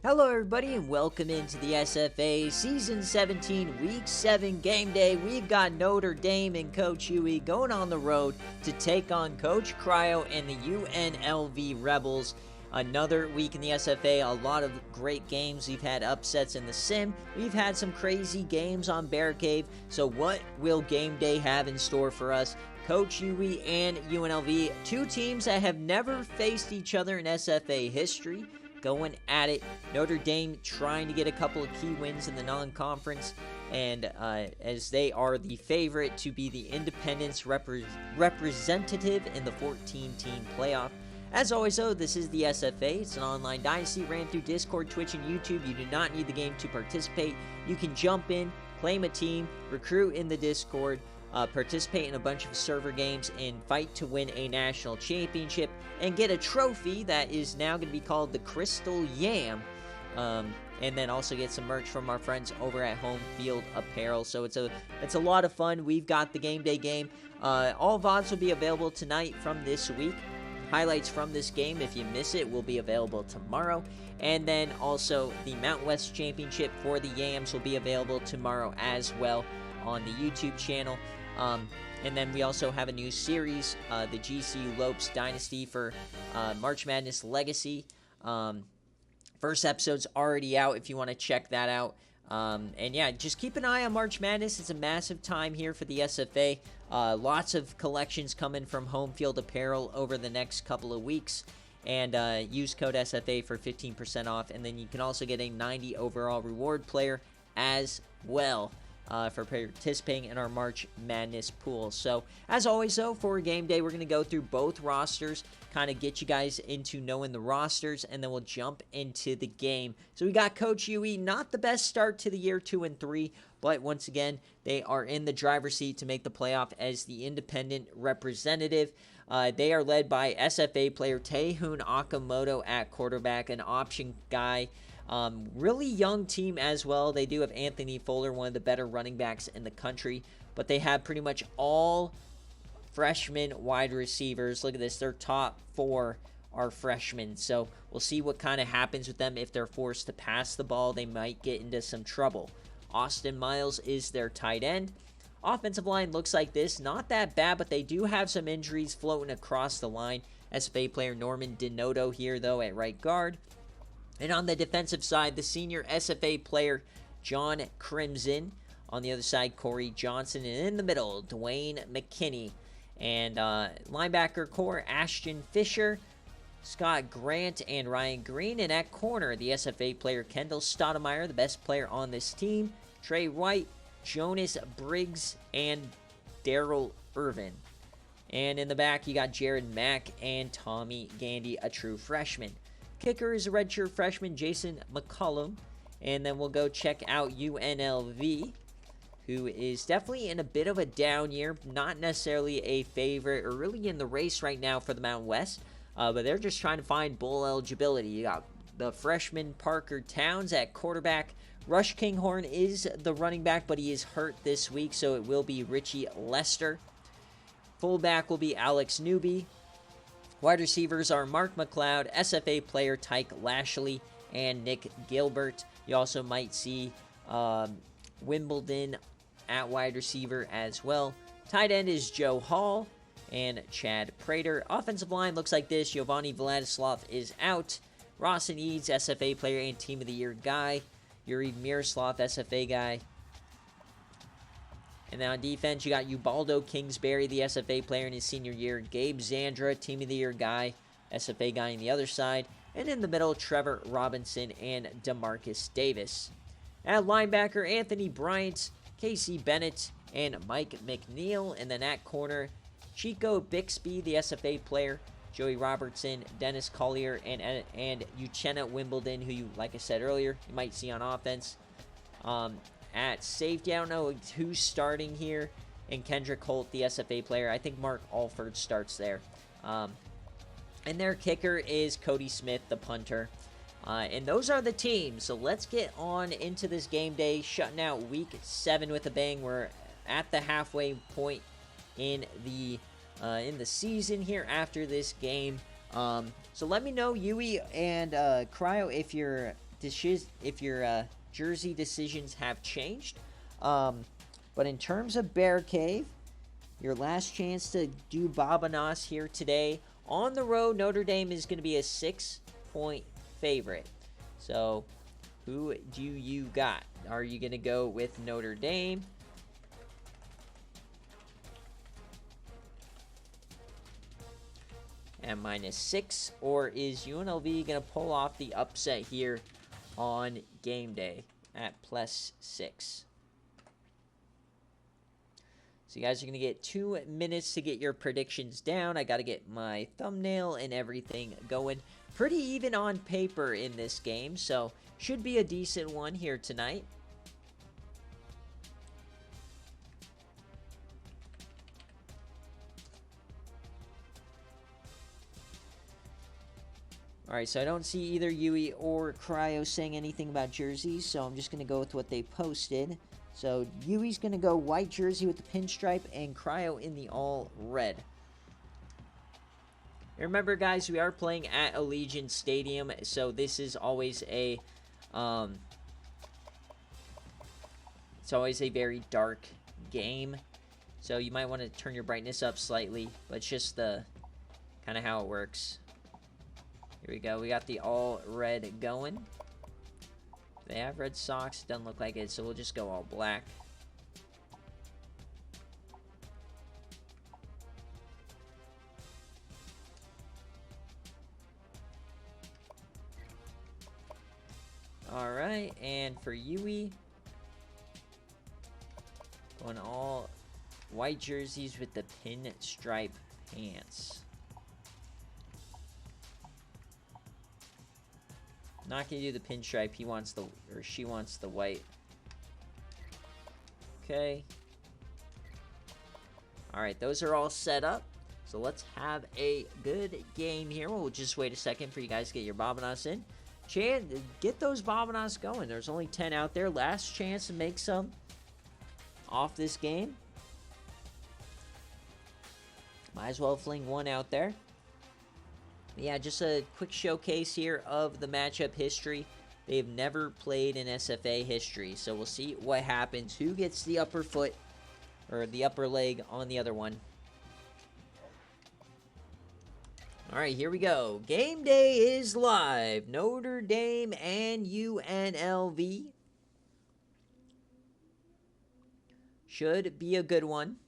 Hello everybody and welcome into the SFA Season 17 Week 7 Game Day. We've got Notre Dame and Coach Huey going on the road to take on Coach Cryo and the UNLV Rebels. Another week in the SFA, a lot of great games. We've had upsets in the Sim. We've had some crazy games on BearCave. So what will Game Day have in store for us? Coach Huey and UNLV, two teams that have never faced each other in SFA history, going at it. Notre Dame trying to get a couple of key wins in the non-conference, and as they are the favorite to be the independence representative in the 14-team playoff. As always, though, this is the SFA. It's an online dynasty ran through Discord, Twitch, and YouTube. You do not need the game to participate. You can jump in, claim a team, recruit in the Discord, participate in a bunch of server games, and fight to win a national championship and get a trophy that is now going to be called the Crystal Yam, and then also get some merch from our friends over at Home Field Apparel. So it's a lot of fun. We've got the Game Day game. All VODs will be available tonight from this week. Highlights from this game, if you miss it, will be available tomorrow. And then also the Mountain West Championship for the Yams will be available tomorrow as well on the YouTube channel. And then we also have a new series, the GCU Lopes Dynasty for March Madness Legacy. First episode's already out if you want to check that out. And yeah, just keep an eye on March Madness. It's a massive time here for the SFA. Lots of collections coming from Home Field Apparel over the next couple of weeks. And use code SFA for 15% off. And then you can also get a 90 overall reward player as well for participating in our March Madness pool. So, as always, though, for Game Day, we're going to go through both rosters, kind of get you guys into knowing the rosters, and then we'll jump into the game. So, we got Coach Huey, not the best start to the year, 2-3, but once again, they are in the driver's seat to make the playoff as the independent representative. They are led by SFA player Taehun Akamoto at quarterback, an option guy. Really young team as well. They do have Anthony Fuller, one of the better running backs in the country, but they have pretty much all freshman wide receivers. Look at this, their top 4 are freshmen, so we'll see what kind of happens with them. If they're forced to pass the ball, they might get into some trouble. Austin Miles is their tight end. Offensive line looks like this, not that bad, but they do have some injuries floating across the line. SFA player Norman Denoto here, though, at right guard. And on the defensive side, the senior SFA player, John Crimson. On the other side, Corey Johnson. And in the middle, Dwayne McKinney. And linebacker core, Ashton Fisher, Scott Grant, and Ryan Green. And at corner, the SFA player, Kendall Stoudemire, the best player on this team. Trey White, Jonas Briggs, and Daryl Irvin. And in the back, you got Jared Mack and Tommy Gandy, a true freshman. Kicker is a redshirt freshman, Jason McCollum. And then we'll go check out UNLV, who is definitely in a bit of a down year. Not necessarily a favorite or really in the race right now for the Mountain West. But they're just trying to find bowl eligibility. You got the freshman Parker Towns at quarterback. Rush Kinghorn is the running back, but he is hurt this week, so it will be Richie Lester. Fullback will be Alex Newby. Wide receivers are Mark McLeod, SFA player Tyke Lashley, and Nick Gilbert. You also might see Wimbledon at wide receiver as well. Tight end is Joe Hall and Chad Prater. Offensive line looks like this. Giovanni Vladislav is out. Rawson Eads, SFA player and Team of the Year guy. Yuri Miroslav, SFA guy. And then on defense, you got Ubaldo Kingsbury, the SFA player in his senior year. Gabe Zandra, Team of the Year guy, SFA guy on the other side. And in the middle, Trevor Robinson and DeMarcus Davis. At linebacker, Anthony Bryant, Casey Bennett, and Mike McNeil. And then at corner, Chico Bixby, the SFA player. Joey Robertson, Dennis Collier, and Uchenna Wimbledon, who you, like I said earlier, you might see on offense. At safety, I don't know who's starting here. And Kendrick Holt, the SFA player. I think Mark Alford starts there. And their kicker is Cody Smith, the punter. And those are the teams. So let's get on into this game day. Shutting out Week 7 with a bang. We're at the halfway point in the season here after this game. So let me know, Yui and Cryo, if you're jersey decisions have changed. But in terms of BearCave, your last chance to do Babanas here today. On the road, Notre Dame is going to be a 6-point favorite. So, who do you got? Are you going to go with Notre Dame? At -6, or is UNLV going to pull off the upset here on game day at +6? So you guys are going to get 2 minutes to get your predictions down. I got to get my thumbnail and everything going. Pretty even on paper in this game, so should be a decent one here tonight. Alright, so I don't see either Yui or Cryo saying anything about jerseys, so I'm just going to go with what they posted. So, Yui's going to go white jersey with the pinstripe, and Cryo in the all red. Remember, guys, we are playing at Allegiant Stadium, so this is always a, it's always a very dark game. So, you might want to turn your brightness up slightly, but it's just the, kind of how it works. Here we go. We got the all red going. They have red socks. Doesn't look like it, so we'll just go all black. Alright, and for Yui, going all white jerseys with the pinstripe pants. Not gonna do the pinstripe. He wants the, or she wants the white. Okay. Alright, those are all set up. So let's have a good game here. We'll just wait a second for you guys to get your Babanas in. Get those Babanas going. There's only 10 out there. Last chance to make some off this game. Might as well fling one out there. Yeah, just a quick showcase here of the matchup history. They've never played in SFA history, so we'll see what happens. Who gets the upper foot, or the upper leg on the other one. Alright, here we go. Game day is live. Notre Dame and UNLV. Should be a good one.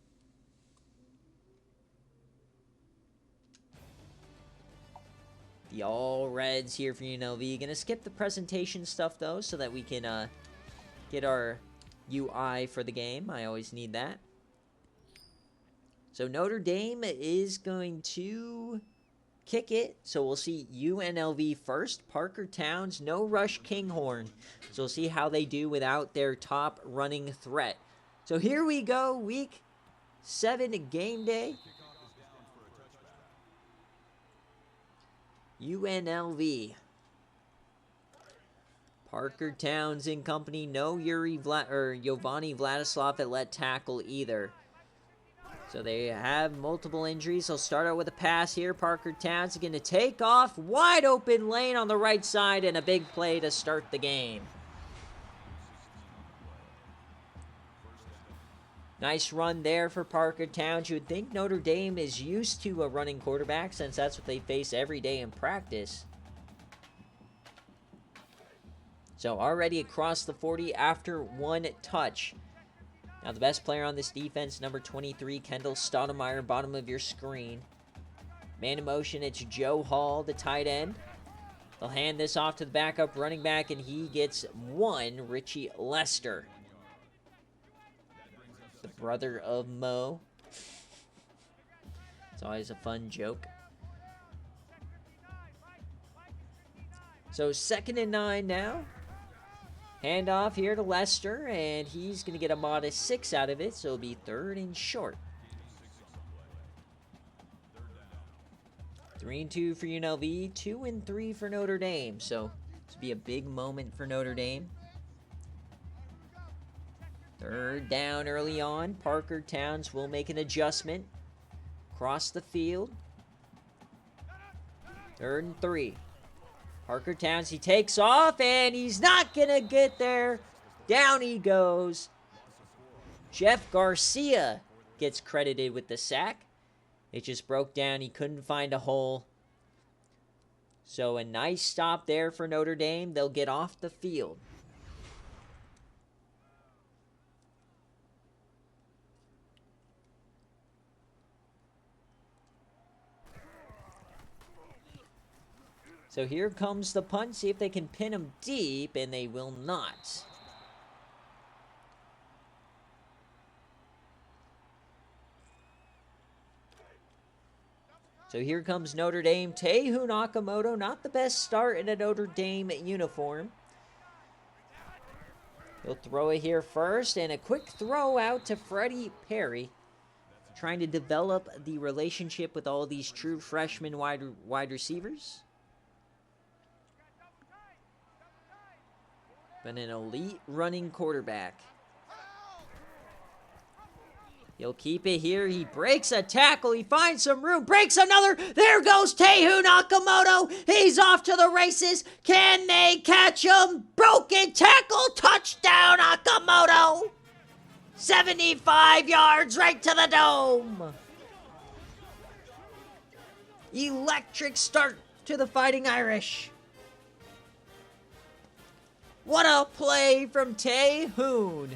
The all reds here for UNLV. Gonna skip the presentation stuff though, so that we can get our UI for the game. I always need that. So Notre Dame is going to kick it. So we'll see UNLV first. Parker Towns, no rush Kinghorn. So we'll see how they do without their top running threat. So here we go, week 7 game day. UNLV. Parker Towns in company. No Giovanni Vladislav at left tackle either. So they have multiple injuries. They'll start out with a pass here. Parker Towns is going to take off. Wide open lane on the right side and a big play to start the game. Nice run there for Parker Towns. You would think Notre Dame is used to a running quarterback since that's what they face every day in practice. So already across the 40 after one touch. Now the best player on this defense, number 23, Kendall Stoudemire, bottom of your screen. Man in motion, it's Joe Hall, the tight end. They'll hand this off to the backup running back, and he gets one, Richie Lester. The brother of Mo. It's always a fun joke. So 2nd and 9 now. Handoff here to Lester, and he's going to get a modest 6 out of it, so it'll be 3rd and short. 3 and 2 for UNLV, 2 and 3 for Notre Dame. So this will be a big moment for Notre Dame. 3rd down early on. Parker Towns will make an adjustment. Across the field. 3rd and 3. Parker Towns, he takes off, and he's not going to get there. Down he goes. Jeff Garcia gets credited with the sack. It just broke down. He couldn't find a hole. So a nice stop there for Notre Dame. They'll get off the field. So here comes the punt. See if they can pin him deep, and they will not. So here comes Notre Dame. Tehu Nakamoto, not the best start in a Notre Dame uniform. He'll throw it here first, and a quick throw out to Freddie Perry. Trying to develop the relationship with all these true freshman wide receivers. But an elite running quarterback. He'll keep it here. He breaks a tackle. He finds some room. Breaks another. There goes Tehu Nakamoto. He's off to the races. Can they catch him? Broken tackle. Touchdown, Nakamoto. 75 yards right to the dome. Electric start to the Fighting Irish. What a play from Tehu.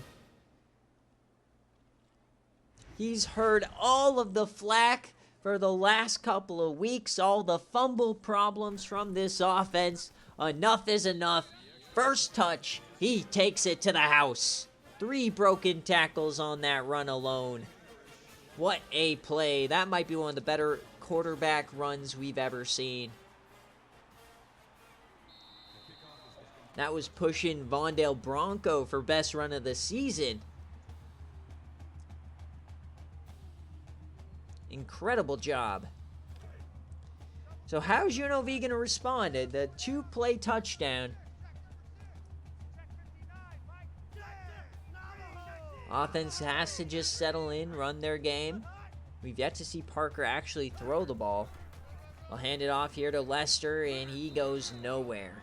He's heard all of the flack for the last couple of weeks, all the fumble problems from this offense. Enough is enough. First touch, he takes it to the house. 3 broken tackles on that run alone. What a play. That might be one of the better quarterback runs we've ever seen. That was pushing Vondale Bronco for best run of the season. Incredible job. So how's UNLV going to respond? The 2-play touchdown. Offense has to just settle in, run their game. We've yet to see Parker actually throw the ball. I'll hand it off here to Lester, and he goes nowhere.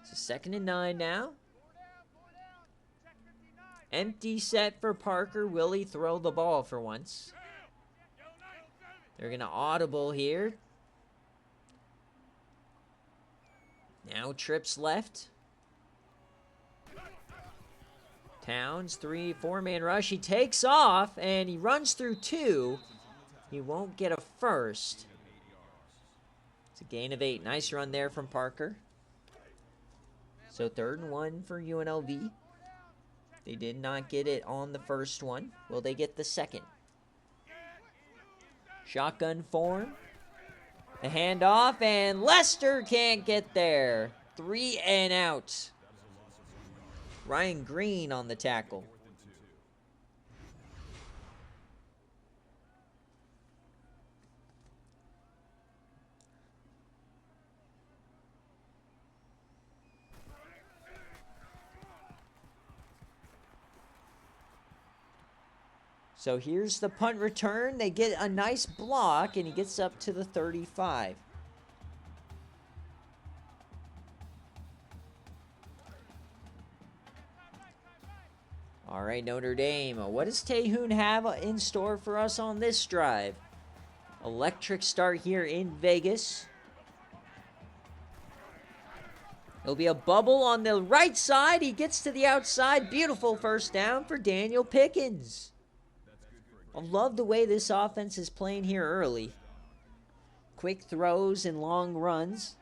It's a 2nd and 9 now. Empty set for Parker. Will he throw the ball for once? They're going to audible here. Now trips left. Towns, 4-man rush. He takes off, and he runs through 2. He won't get a first. It's a gain of 8. Nice run there from Parker. So 3rd and 1 for UNLV. They did not get it on the first one. Will they get the second? Shotgun form. The handoff, and Lester can't get there. 3 and out. Ryan Green on the tackle. So here's the punt return. They get a nice block, and he gets up to the 35. All right, Notre Dame. What does Tehu have in store for us on this drive? Electric start here in Vegas. There'll be a bubble on the right side. He gets to the outside. Beautiful first down for Daniel Pickens. I love the way this offense is playing here early. Quick throws and long runs.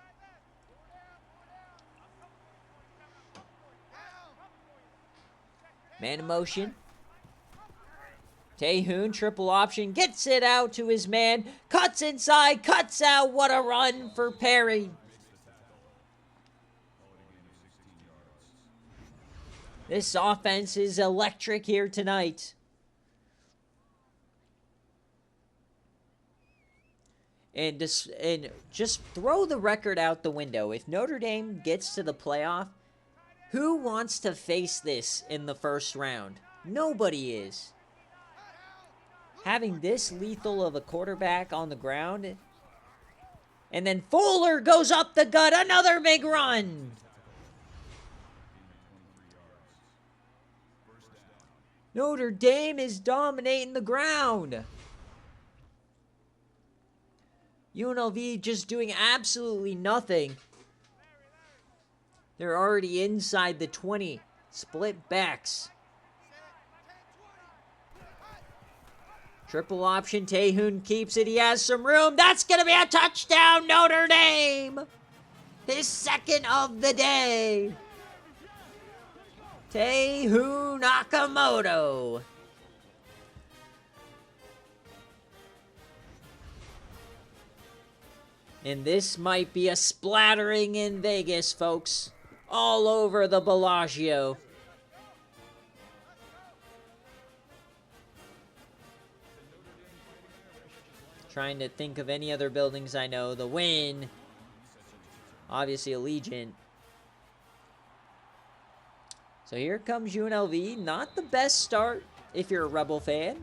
Man in motion. Tehu, triple option, gets it out to his man. Cuts inside, cuts out. What a run for Perry. This offense is electric here tonight. And just throw the record out the window. If Notre Dame gets to the playoff, who wants to face this in the first round? Nobody is. having this lethal of a quarterback on the ground. And then Fuller goes up the gut. Another big run. Notre Dame is dominating the ground. UNLV just doing absolutely nothing. They're already inside the 20. Split backs. Triple option. Tehoon keeps it. He has some room. That's going to be a touchdown, Notre Dame. His second of the day. Tehoon Nakamoto. And this might be a splattering in Vegas, folks. All over the Bellagio. Trying to think of any other buildings I know. The Wynn. Obviously Allegiant. So here comes UNLV. Not the best start if you're a Rebel fan.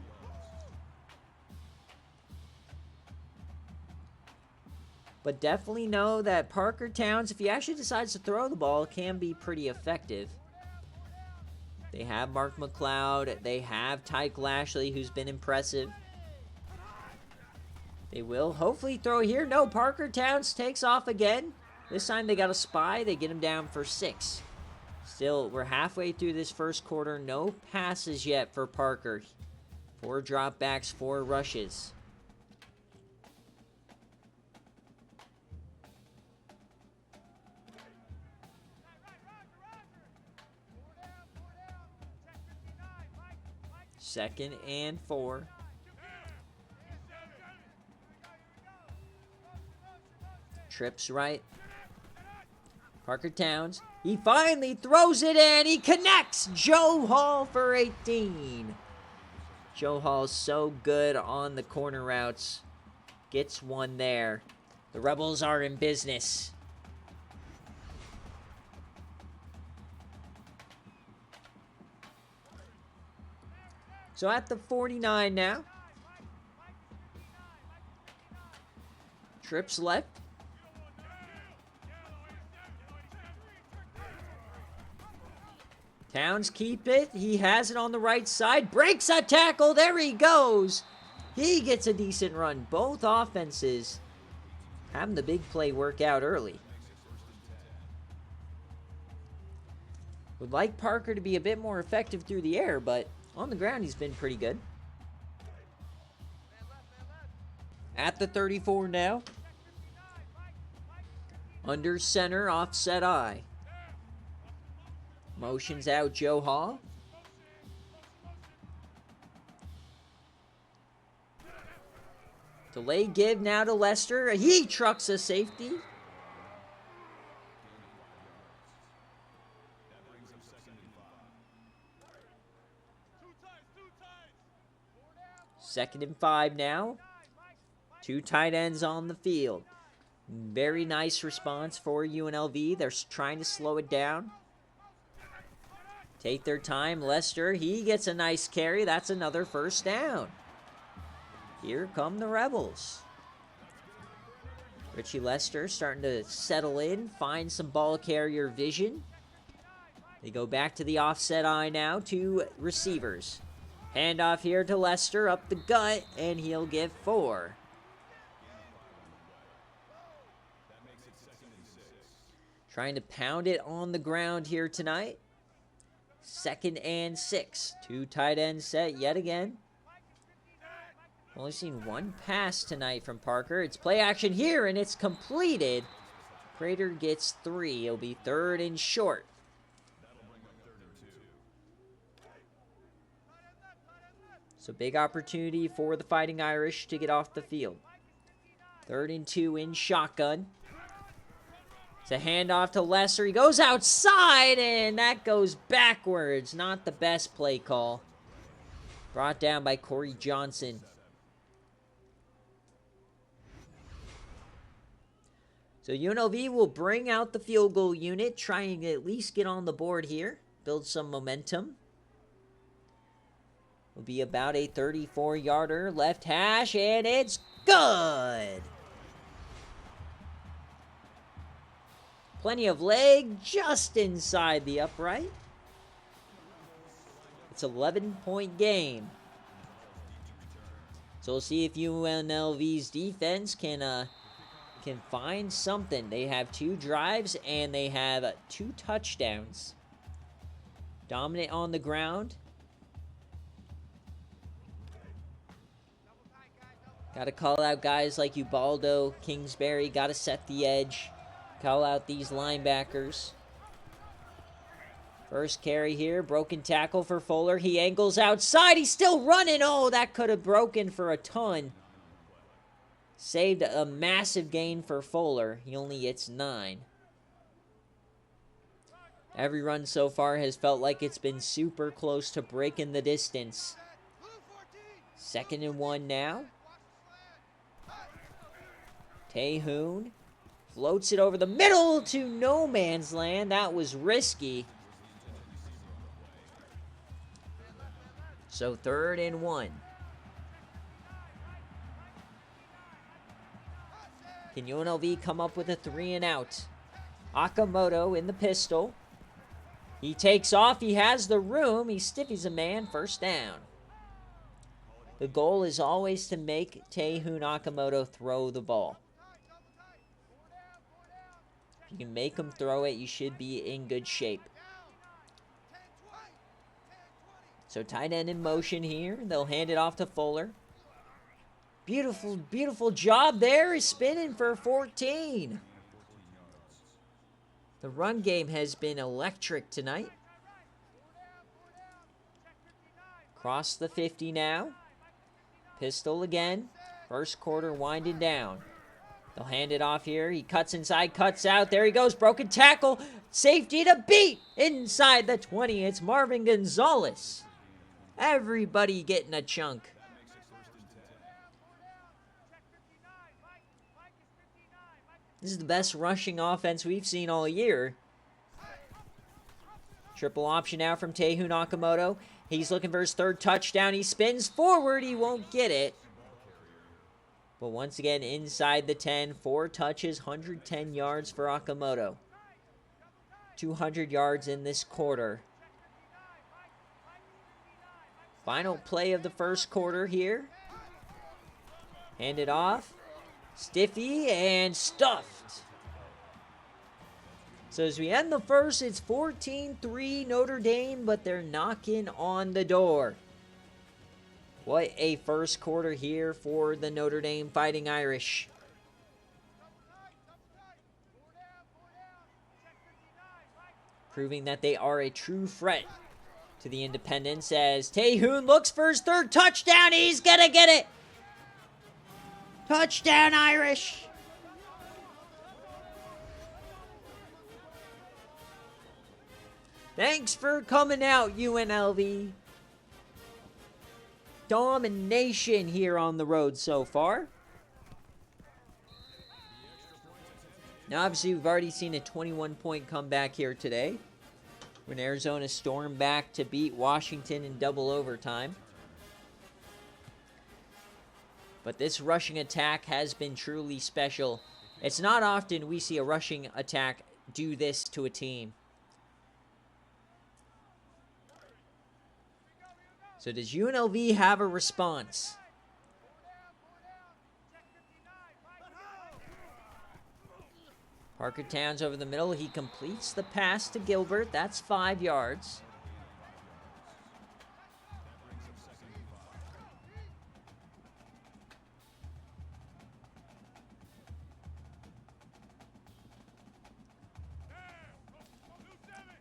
But definitely know that Parker Towns, if he actually decides to throw the ball, can be pretty effective. They have Mark McLeod. They have Tyke Lashley, who's been impressive. They will hopefully throw here. No, Parker Towns takes off again. This time they got a spy. They get him down for 6. Still, we're halfway through this first quarter. No passes yet for Parker. 4 dropbacks, 4 rushes. Second and 4. Trips right. Parker Towns. He finally throws it in. He connects. Joe Hall for 18. Joe Hall's so good on the corner routes. Gets one there. The Rebels are in business. So at the 49 now. Trips left. Towns keep it. He has it on the right side. Breaks a tackle. There he goes. He gets a decent run. Both offenses having the big play work out early. Would like Parker to be a bit more effective through the air, but on the ground he's been pretty good. At the 34 now. Under center, offset eye. Motions out Joe Hall. Delay give now to Lester. He trucks a safety. Second and 5 now. 2 tight ends on the field. Very nice response for UNLV. They're trying to slow it down. Take their time. Lester, he gets a nice carry. That's another first down. Here come the Rebels. Richie Lester starting to settle in, find some ball carrier vision. They go back to the offset eye now. 2 receivers. Handoff here to Lester, up the gut, and he'll get 4. Trying to pound it on the ground here tonight. Second and 6. 2 tight ends set yet again. Only seen 1 pass tonight from Parker. It's play action here, and it's completed. Prater gets 3. It'll be 3rd and short. So big opportunity for the Fighting Irish to get off the field. 3rd and 2 in shotgun. It's a handoff to Lesser. He goes outside, and that goes backwards. Not the best play call. Brought down by Corey Johnson. So UNLV will bring out the field goal unit, trying to at least get on the board here. Build some momentum. Will be about a 34-yarder left hash, and it's good. Plenty of leg just inside the upright. It's an 11-point game. So we'll see if UNLV's defense can find something. They have 2 drives and they have 2 touchdowns. Dominant on the ground. Got to call out guys like Ubaldo, Kingsbury. Got to set the edge. Call out these linebackers. First carry here. Broken tackle for Fuller. He angles outside. He's still running. Oh, that could have broken for a ton. Saved a massive gain for Fuller. He only gets 9. Every run so far has felt like it's been super close to breaking the distance. 2nd and 1 now. Tehoon floats it over the middle to no man's land. That was risky. So 3rd and 1. Can UNLV come up with a 3 and out? Akamoto in the pistol. He takes off. He has the room. He stiffies a man. 1st down. The goal is always to make Tehoon Akamoto throw the ball. If you can make him throw it, you should be in good shape. So tight end in motion here. They'll hand it off to Fuller. Beautiful, beautiful job there. He's spinning for 14. The run game has been electric tonight. Cross the 50 now. Pistol again. 1st quarter winding down. They'll hand it off here. He cuts inside, cuts out. There he goes. Broken tackle. Safety to beat. Inside the 20. It's Marvin Gonzalez. Everybody getting a chunk. This is the best rushing offense we've seen all year. Triple option now from Tehoon Akamoto. He's looking for his 3rd touchdown. He spins forward. He won't get it. But once again, inside the 10. 4 touches, 110 yards for Akamoto. 200 yards in this quarter. Final play of the 1st quarter here. Hand it off. Stiffy and stuffed. So as we end the 1st, it's 14-3 Notre Dame, but they're knocking on the door. What a 1st quarter here for the Notre Dame Fighting Irish. Proving that they are a true threat to the Independents as Tehoon looks for his 3rd touchdown. He's going to get it. Touchdown, Irish. Thanks for coming out, UNLV. Domination here on the road so far. Now, obviously, we've already seen a 21-point comeback here today when Arizona stormed back to beat Washington in double overtime. But this rushing attack has been truly special. It's not often we see a rushing attack do this to a team. So does UNLV have a response? Parker Towns over the middle. He completes the pass to Gilbert. That's 5 yards.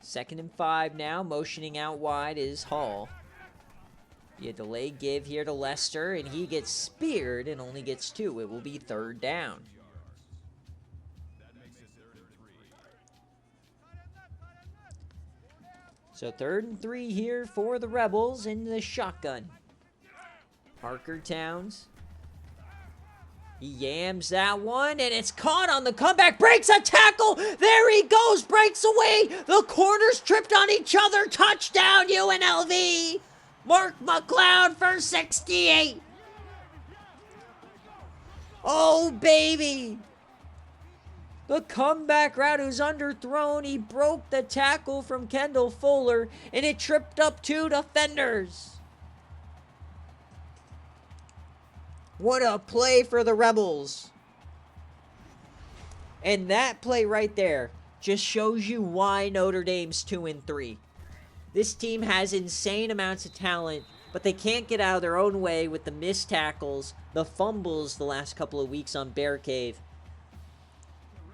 Second and 5 now. Motioning out wide is Hall. Be a delay give here to Lester, and he gets speared and only gets 2. It will be 3rd down. So 3rd and 3 here for the Rebels in the shotgun. Parker Towns. He yams that one, and it's caught on the comeback. Breaks a tackle. There he goes. Breaks away. The corners tripped on each other. Touchdown, UNLV. Mark McLeod for 68. Oh, baby. The comeback route was underthrown. He broke the tackle from Kendall Fuller, and it tripped up 2 defenders. What a play for the Rebels. And that play right there just shows you why Notre Dame's 2-3. This team has insane amounts of talent, but they can't get out of their own way with the missed tackles, the fumbles the last couple of weeks on BearCave.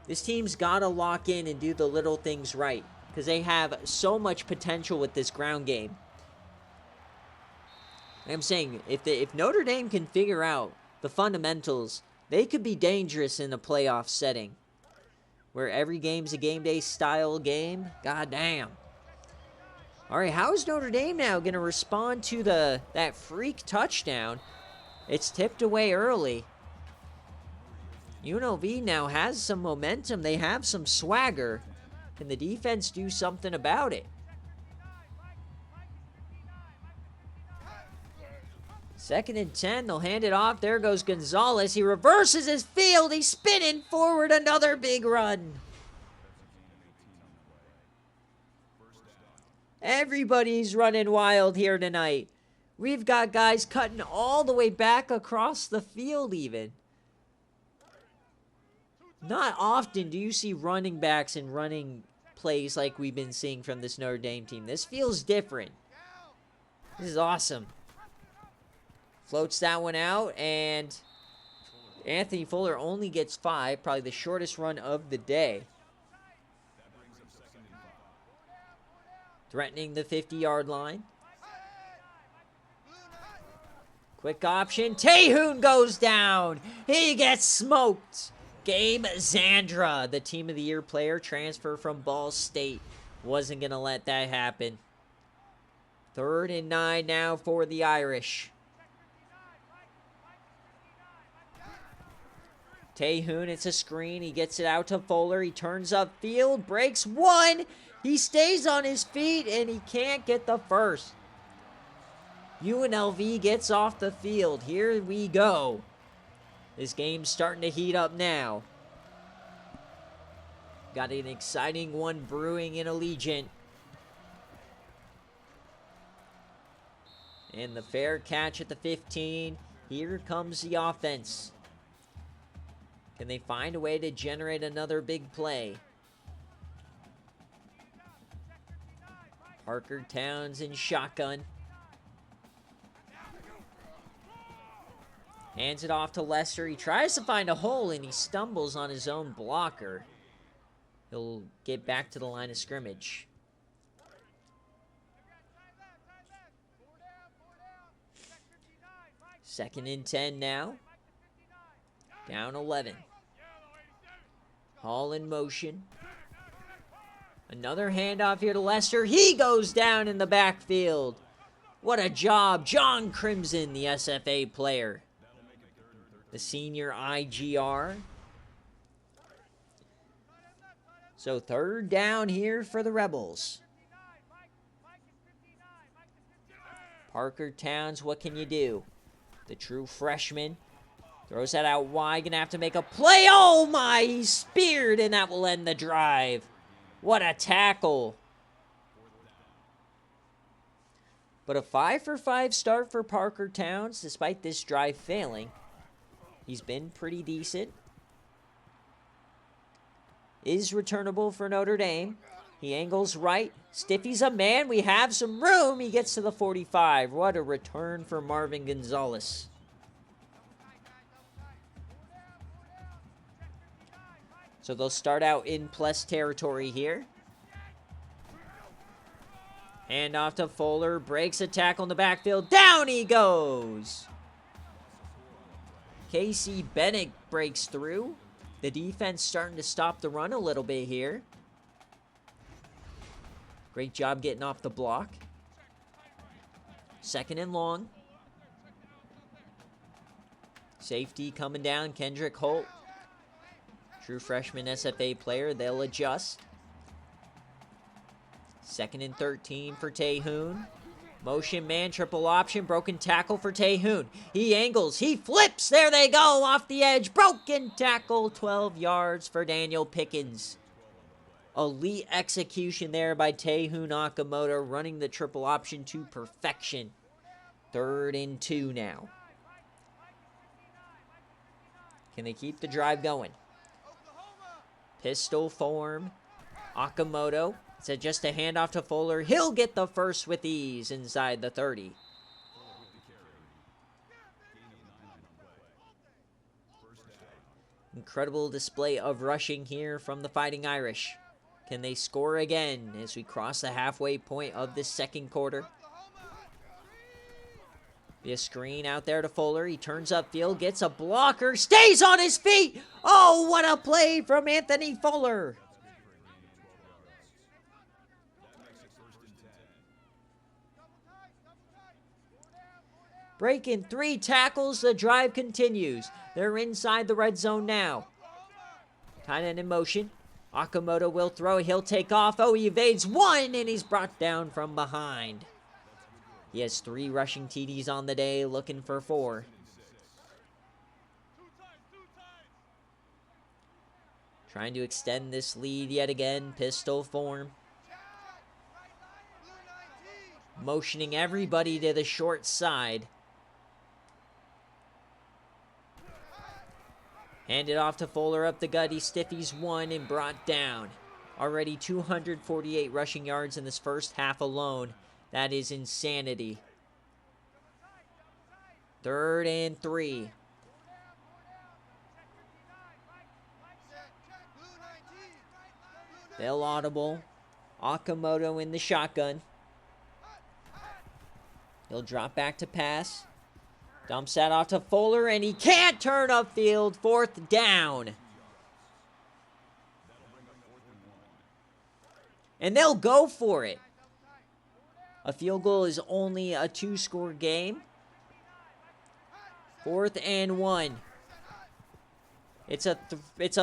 This team's got to lock in and do the little things right, because they have so much potential with this ground game. I'm saying, if Notre Dame can figure out the fundamentals, they could be dangerous in a playoff setting, where every game's a game day style game. God damn. All right, how is Notre Dame now going to respond to that freak touchdown? It's tipped away early. UNLV now has some momentum. They have some swagger. Can the defense do something about it? Second and 10. They'll hand it off. There goes Gonzalez. He reverses his field. He's spinning forward. Another big run. Everybody's running wild here tonight. We've got guys cutting all the way back across the field even. Not often do you see running backs and running plays like we've been seeing from this Notre Dame team. This feels different. This is awesome. Floats that one out, and Anthony Fuller only gets 5, probably the shortest run of the day. Threatening the 50-yard line. Quick option. Tehoon goes down. He gets smoked. Gabe Zandra, the Team of the Year player, transfer from Ball State. Wasn't going to let that happen. 3rd and 9 now for the Irish. Tehoon, it's a screen. He gets it out to Fuller. He turns upfield, breaks 1. He stays on his feet, and he can't get the first. UNLV gets off the field. Here we go. This game's starting to heat up now. Got an exciting one brewing in Allegiant. And the fair catch at the 15. Here comes the offense. Can they find a way to generate another big play? Parker Towns in shotgun. Hands it off to Lester. He tries to find a hole, and he stumbles on his own blocker. He'll get back to the line of scrimmage. Second and 10 now. Down 11. Hall in motion. Another handoff here to Lester. He goes down in the backfield. What a job. John Crimson, the SFA player. The senior IGR. So 3rd down here for the Rebels. Parker Towns, what can you do? The true freshman. Throws that out wide. Gonna have to make a play. Oh my, he's speared, and that will end the drive. What a tackle. But a 5-for-5 start for Parker Towns, despite this drive failing. He's been pretty decent. Is returnable for Notre Dame. He angles right. Stiffy's a man. We have some room. He gets to the 45. What a return for Marvin Gonzalez. So they'll start out in plus territory here. Hand off to Fuller. Breaks a tackle in the backfield. Down he goes. Casey Bennett breaks through. The defense starting to stop the run a little bit here. Great job getting off the block. 2nd and long. Safety coming down. Kendrick Holt. True freshman SFA player. They'll adjust. 2nd and 13 for Tehoon. Motion man, triple option, broken tackle for Taehoon. He angles, he flips, there they go, off the edge. Broken tackle, 12 yards for Daniel Pickens. Elite execution there by Taehoon Okamoto, running the triple option to perfection. 3rd and 2 now. Can they keep the drive going? Pistol form. Okamoto. It's just a handoff to Fuller. He'll get the first with ease inside the 30. Incredible display of rushing here from the Fighting Irish. Can they score again as we cross the halfway point of this second quarter? Be a screen out there to Fuller. He turns upfield, gets a blocker, stays on his feet. Oh, what a play from Anthony Fuller. Breaking 3 tackles, the drive continues. They're inside the red zone now. Tight end in motion. Okamoto will throw, he'll take off. Oh, he evades 1, and he's brought down from behind. He has 3 rushing TDs on the day, looking for 4. Trying to extend this lead yet again, pistol form. Motioning everybody to the short side. Handed off to Fuller up the gut. He stiffies 1 and brought down. Already 248 rushing yards in this first half alone. That is insanity. 3rd and 3. They'll audible. Okamoto in the shotgun. He'll drop back to pass. Dumps that off to Fuller, and he can't turn upfield. 4th down. And they'll go for it. A field goal is only a 2-score game. 4th and 1. It's a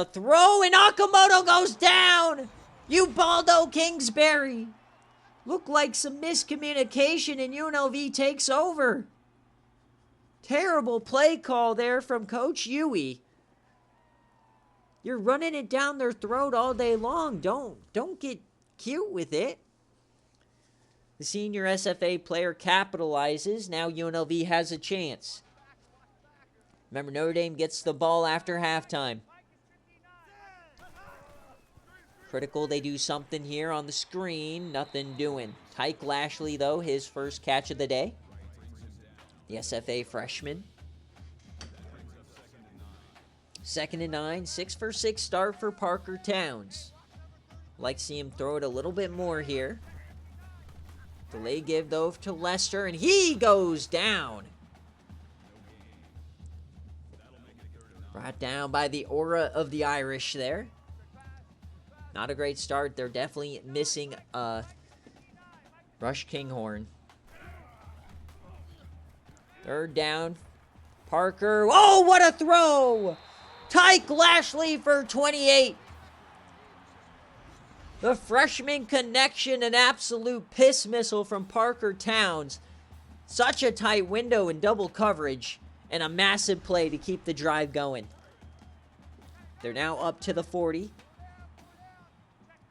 throw, and Okamoto goes down. Ubaldo Kingsbury. Looked like some miscommunication, and UNLV takes over. Terrible play call there from Coach Huey. You're running it down their throat all day long. Don't get cute with it. The senior SFA player capitalizes. Now UNLV has a chance. Remember, Notre Dame gets the ball after halftime. Critical they do something here on the screen. Nothing doing. Tyke Lashley, though, his first catch of the day. The SFA freshman. 2nd and 9. 6 for 6 start for Parker Towns. Like to see him throw it a little bit more here. Delay give, though, to Lester, and he goes down. Brought down by the aura of the Irish there. Not a great start. They're definitely missing Rush Kinghorn. 3rd down. Parker. Oh, what a throw! Tyke Lashley for 28. The freshman connection, an absolute piss missile from Parker Towns. Such a tight window in double coverage, and a massive play to keep the drive going. They're now up to the 40.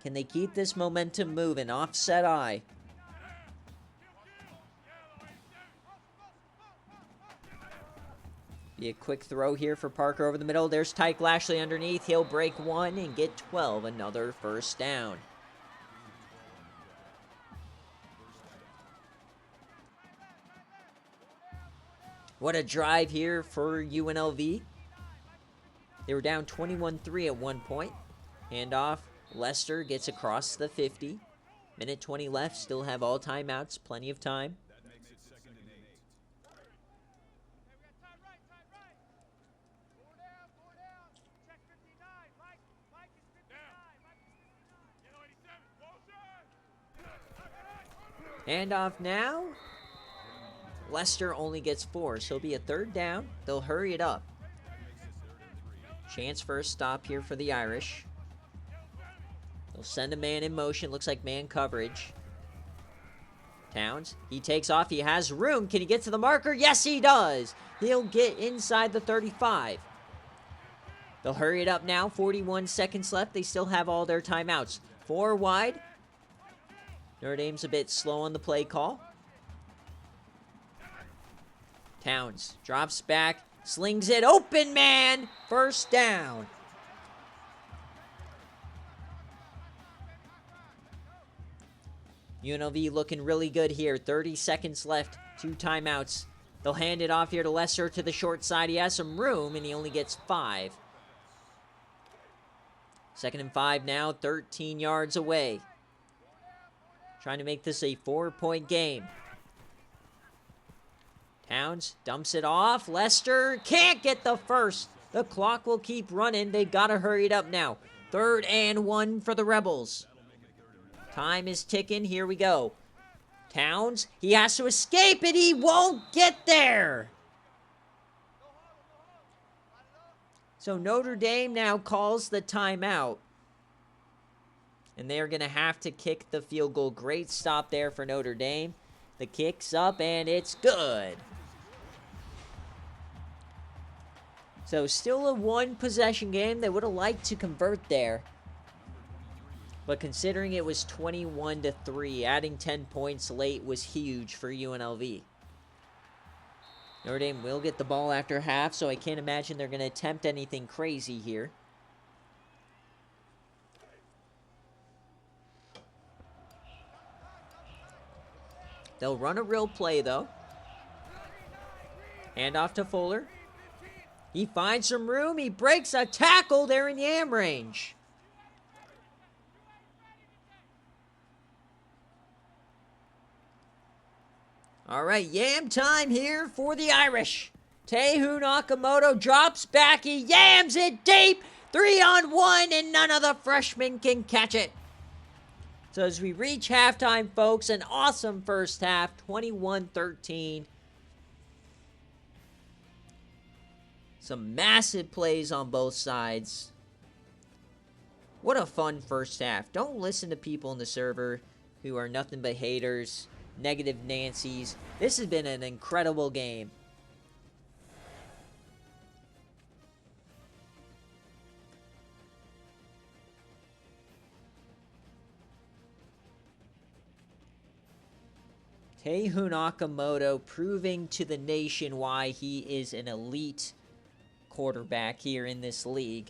Can they keep this momentum moving? Offset eye. Be a quick throw here for Parker over the middle. There's Tyke Lashley underneath. He'll break 1 and get 12. Another first down. What a drive here for UNLV. They were down 21-3 at one point. Handoff. Lester gets across the 50. Minute 20 left. Still have all timeouts. Plenty of time. Handoff now. Lester only gets 4, so it'll be a 3rd down. They'll hurry it up. Chance for a stop here for the Irish. They'll send a man in motion. Looks like man coverage. Towns, he takes off. He has room. Can he get to the marker? Yes, he does. He'll get inside the 35. They'll hurry it up now. 41 seconds left. They still have all their timeouts. 4 wide. Notre Dame's a bit slow on the play call. Towns drops back, slings it, open man, first down. UNLV looking really good here. 30 seconds left, 2 timeouts. They'll hand it off here to Lesser to the short side. He has some room, and he only gets 5. 2nd and 5 now, 13 yards away. Trying to make this a 4-point game. Towns dumps it off. Lester can't get the first. The clock will keep running. They got to hurry it up now. 3rd and 1 for the Rebels. Time is ticking. Here we go. Towns, he has to escape it. He won't get there. So Notre Dame now calls the timeout. And they're going to have to kick the field goal. Great stop there for Notre Dame. The kick's up, and it's good. So still a 1-possession game. They would have liked to convert there. But considering it was 21-3, adding 10 points late was huge for UNLV. Notre Dame will get the ball after half, so I can't imagine they're going to attempt anything crazy here. They'll run a real play, though. Hand off to Fuller. He finds some room. He breaks a tackle there in yam range. All right, yam time here for the Irish. Tehu Nakamoto drops back. He yams it deep. 3-on-1, and none of the freshmen can catch it. So as we reach halftime, folks, an awesome first half, 21-13. Some massive plays on both sides. What a fun first half. Don't listen to people in the server who are nothing but haters, negative Nancy's. This has been an incredible game. Tehu Nakamoto proving to the nation why he is an elite quarterback here in this league.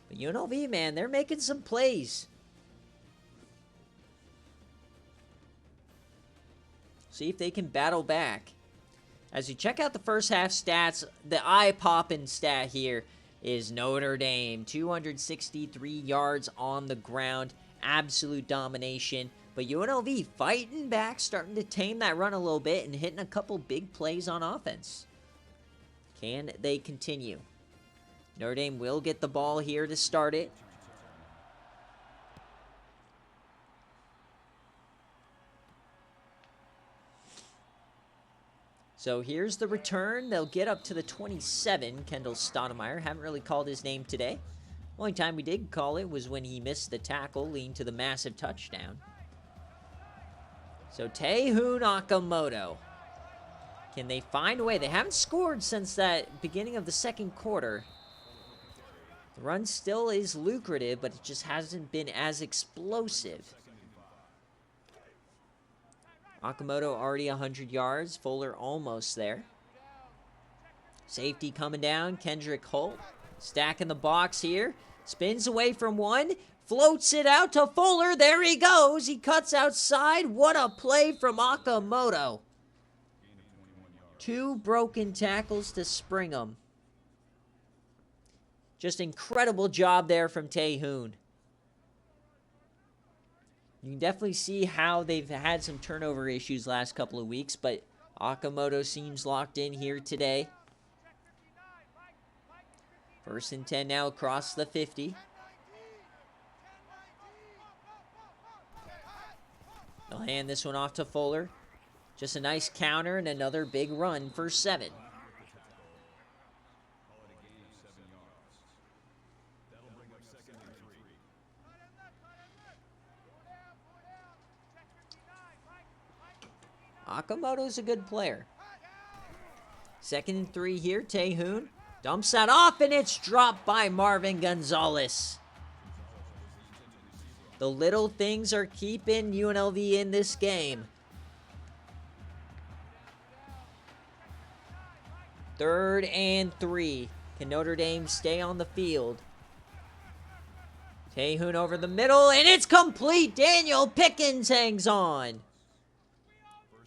But UNLV, man, they're making some plays. See if they can battle back. As you check out the first half stats, the eye-popping stat here is Notre Dame. 263 yards on the ground. Absolute domination. But UNLV fighting back, starting to tame that run a little bit and hitting a couple big plays on offense. Can they continue? Notre Dame will get the ball here to start it. So here's the return. They'll get up to the 27. Kendall Stoudemire. Haven't really called his name today. Only time we did call it was when he missed the tackle, leading to the massive touchdown. So Tehu Nakamoto. Can they find a way? They haven't scored since that beginning of the second quarter. The run still is lucrative, but it just hasn't been as explosive. Nakamoto already 100 yards. Fuller almost there. Safety coming down. Kendrick Holt stacking the box here. Spins away from one. Floats it out to Fuller. There he goes. He cuts outside. What a play from Nakamoto. 2 broken tackles to spring him. Just incredible job there from Tehu. You can definitely see how they've had some turnover issues last couple of weeks, but Nakamoto seems locked in here today. 1st and 10 now across the 50. They'll hand this one off to Fuller. Just a nice counter and another big run for 7. Sakamoto's a good player. 2nd and 3 here. Taehoon dumps that off, and it's dropped by Marvin Gonzalez. The little things are keeping UNLV in this game. 3rd and 3. Can Notre Dame stay on the field? Taehoon over the middle, and it's complete. Daniel Pickens hangs on.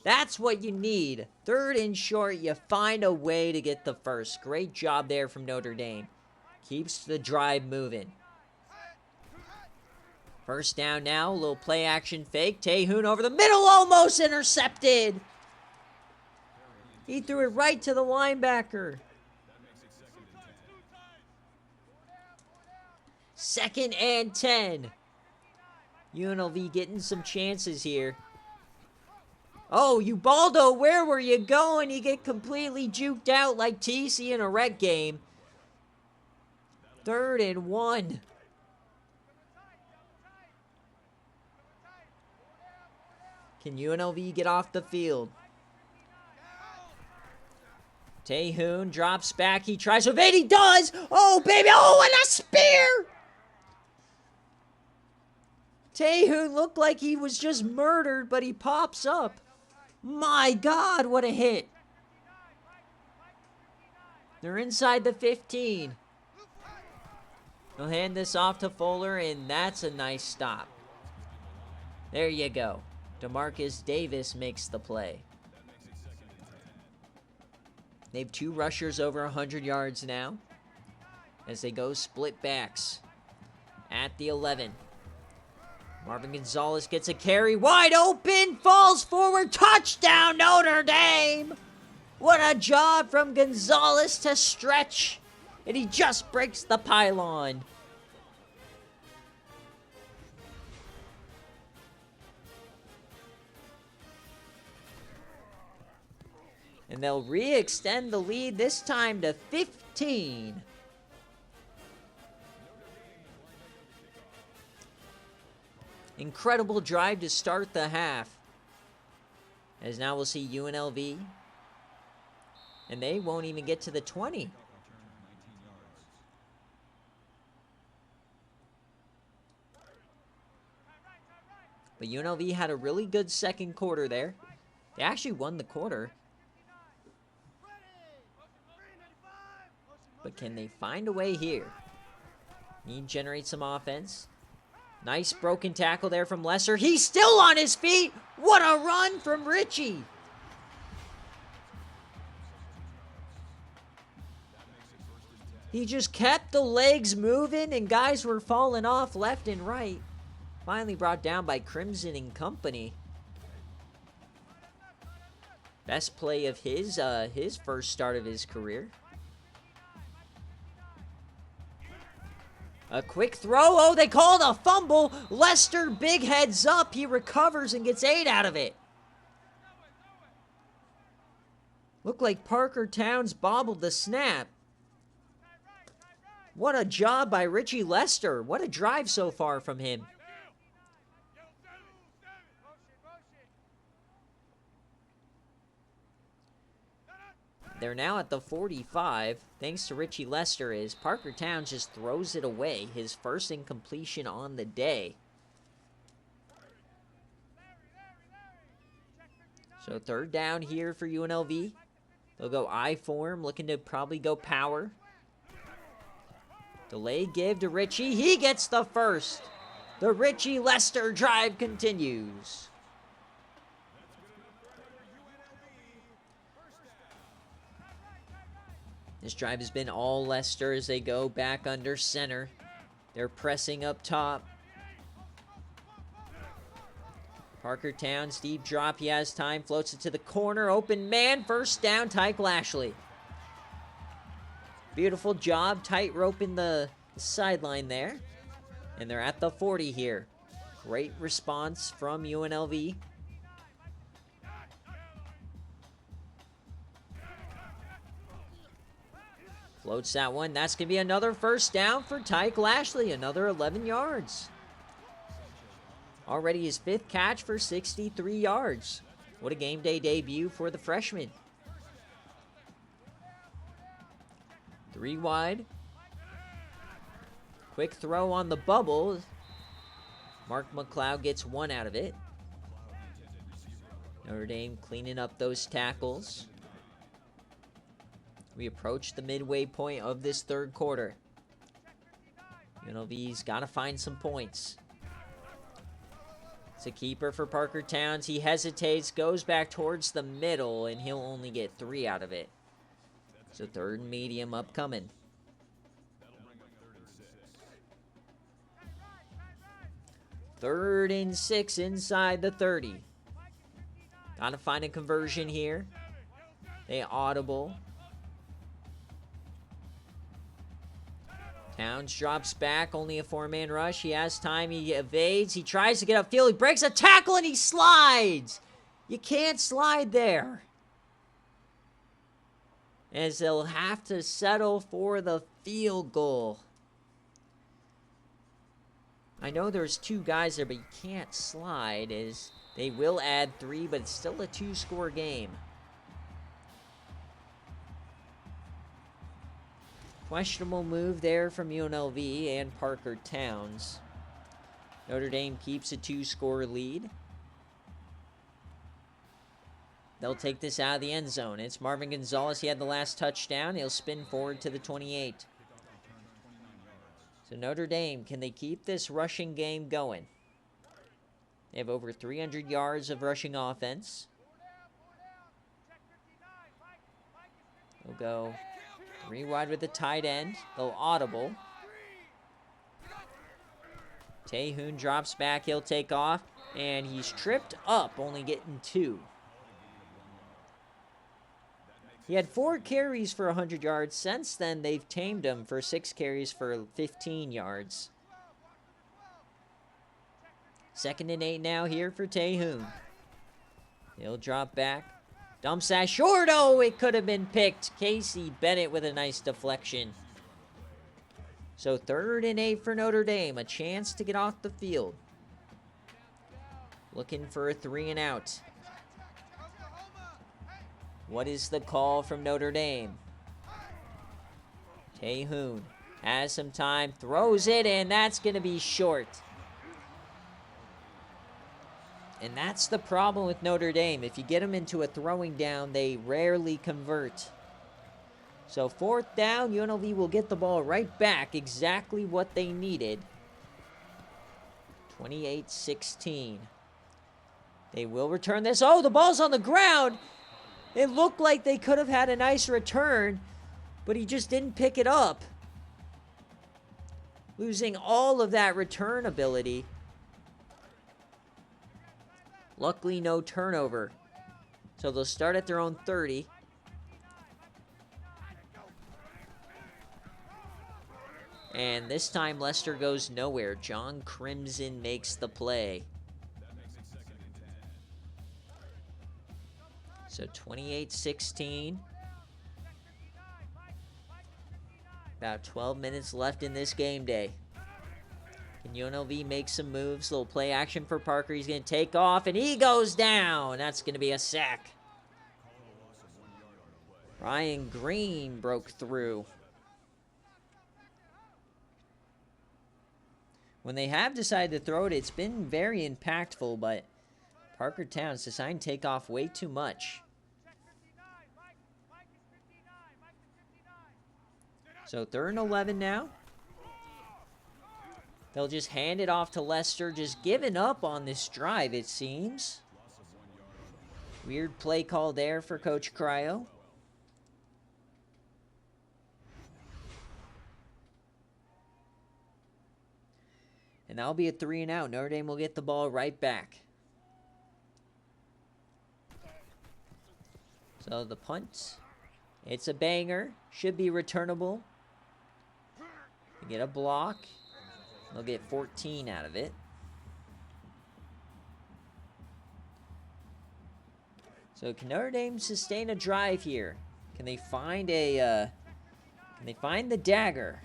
That's what you need. 3rd and short, you find a way to get the first. Great job there from Notre Dame. Keeps the drive moving. 1st down now, a little play action fake. Taehoon over the middle, almost intercepted. He threw it right to the linebacker. 2nd and 10. UNLV getting some chances here. Oh, Ubaldo, where were you going? You get completely juked out like TC in a rec game. 3rd and 1. Can UNLV get off the field? Taehoon drops back. He tries to evade. He does. Oh, baby. Oh, and a spear. Taehoon looked like he was just murdered, but he pops up. My God, what a hit. They're inside the 15. They'll hand this off to Fuller, and that's a nice stop. There you go. DeMarcus Davis makes the play. They have 2 rushers over 100 yards now as they go split backs at the 11. Marvin Gonzalez gets a carry, wide open, falls forward, touchdown Notre Dame! What a job from Gonzalez to stretch, and he just breaks the pylon. And they'll re-extend the lead, this time to 15. Incredible drive to start the half. As now we'll see UNLV. And they won't even get to the 20. But UNLV had a really good second quarter there. They actually won the quarter. But can they find a way here? Need to generate some offense. Nice broken tackle there from Lesser. He's still on his feet. What a run from Richie. He just kept the legs moving, and guys were falling off left and right. Finally brought down by Crimson and company. Best play of his first start of his career. A quick throw. Oh, they called a fumble. Lester, big heads up. He recovers and gets 8 out of it. Looked like Parker Towns bobbled the snap. What a job by Richie Lester. What a drive so far from him. They're now at the 45, thanks to Richie Lester, as Parker Towns just throws it away. His first incompletion on the day. So 3rd down here for UNLV. They'll go I form, looking to probably go power. Delay give to Richie. He gets the first. The Richie Lester drive continues. This drive has been all Lester as they go back under center. They're pressing up top. Parker Towns, deep drop. He has time. Floats it to the corner. Open man. 1st down. Tyke Lashley. Beautiful job. Tight rope in the sideline there. And they're at the 40 here. Great response from UNLV. Floats that one. That's going to be another 1st down for Tyke Lashley. Another 11 yards. Already his 5th catch for 63 yards. What a game day debut for the freshman. 3 wide. Quick throw on the bubble. Mark McLeod gets 1 out of it. Notre Dame cleaning up those tackles. We approach the midway point of this third quarter. UNLV's got to find some points. It's a keeper for Parker Towns. He hesitates, goes back towards the middle, and he'll only get 3 out of it. So third and medium upcoming. Third and 6 inside the 30. Gotta find a conversion here. They audible. Towns drops back, only a 4-man rush. He has time, he evades, he tries to get upfield, he breaks a tackle and he slides. You can't slide there. As they'll have to settle for the field goal. I know there's 2 guys there, but you can't slide, as they will add 3, but it's still a 2-score game. Questionable move there from UNLV and Parker Towns. Notre Dame keeps a 2-score lead. They'll take this out of the end zone. It's Marvin Gonzalez. He had the last touchdown. He'll spin forward to the 28. So Notre Dame, can they keep this rushing game going? They have over 300 yards of rushing offense. They'll go 3 wide with the tight end. They'll audible. Tehoon drops back. He'll take off. And he's tripped up, only getting 2. He had 4 carries for 100 yards. Since then, they've tamed him for 6 carries for 15 yards. 2nd and 8 now here for Tehoon. He'll drop back. Dumps that short. Oh, it could have been picked. Casey Bennett with a nice deflection. So 3rd and 8 for Notre Dame. A chance to get off the field. Looking for a 3 and out. What is the call from Notre Dame? Tehoon has some time. Throws it, and that's going to be short. And that's the problem with Notre Dame. If you get them into a throwing down, they rarely convert. So 4th down, UNLV will get the ball right back. Exactly what they needed. 28-16. They will return this. Oh, the ball's on the ground. It looked like they could have had a nice return, but he just didn't pick it up. Losing all of that return ability. Luckily, no turnover. So they'll start at their own 30. And this time, Lester goes nowhere. John Crimson makes the play. So 28-16. About 12 minutes left in this game day. Can UNLV make some moves? Little play action for Parker. He's going to take off, and he goes down. That's going to be a sack. Ryan Green broke through. When they have decided to throw it, it's been very impactful, but Parker Towns decided to take off way too much. So 3rd and 11 now. They'll just hand it off to Lester, just giving up on this drive, it seems. Weird play call there for Coach Cryo. And that'll be a 3 and out. Notre Dame will get the ball right back. So the punt, it's a banger. Should be returnable. They get a block. They'll get 14 out of it. So can Notre Dame sustain a drive here? Can they find a? Can they find the dagger?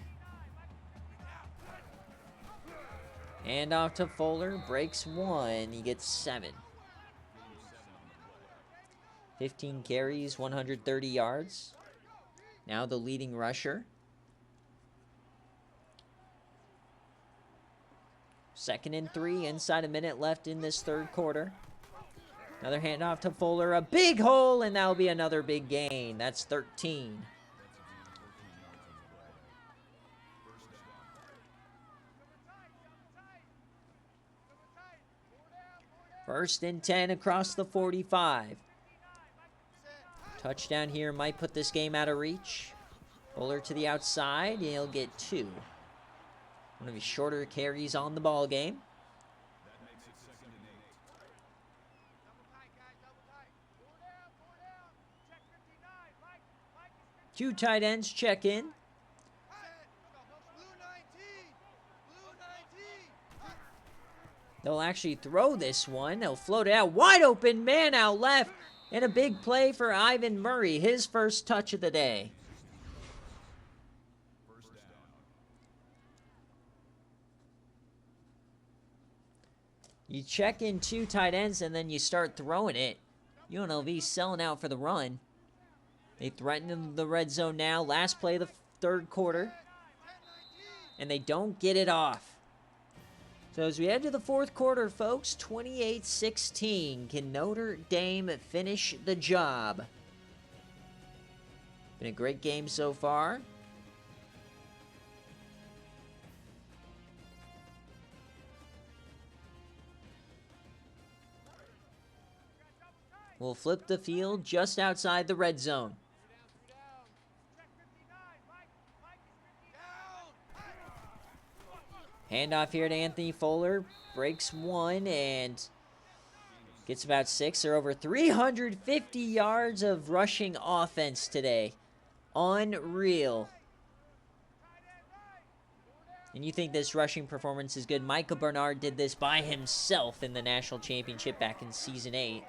Hand off to Fuller. Breaks 1. He gets 7. 15 carries, 130 yards. Now the leading rusher. 2nd and 3, inside a minute left in this third quarter. Another handoff to Fuller, a big hole, and that'll be another big gain. That's 13. First and 10 across the 45. Touchdown here might put this game out of reach. Fuller to the outside, and he'll get 2. One of his shorter carries on the ball game. Two tight ends check in. They'll actually throw this one. They'll float it out. Wide open man out left. And a big play for Ivan Murray. His first touch of the day. You check in 2 tight ends and then you start throwing it. UNLV selling out for the run. They threaten the red zone now. Last play of the third quarter. And they don't get it off. So as we head to the fourth quarter, folks, 28-16. Can Notre Dame finish the job? Been a great game so far. We'll flip the field just outside the red zone. Handoff here to Anthony Fuller. Breaks 1 and gets about 6. They're over 350 yards of rushing offense today. Unreal. And you think this rushing performance is good. Micah Bernard did this by himself in the national championship back in Season 8.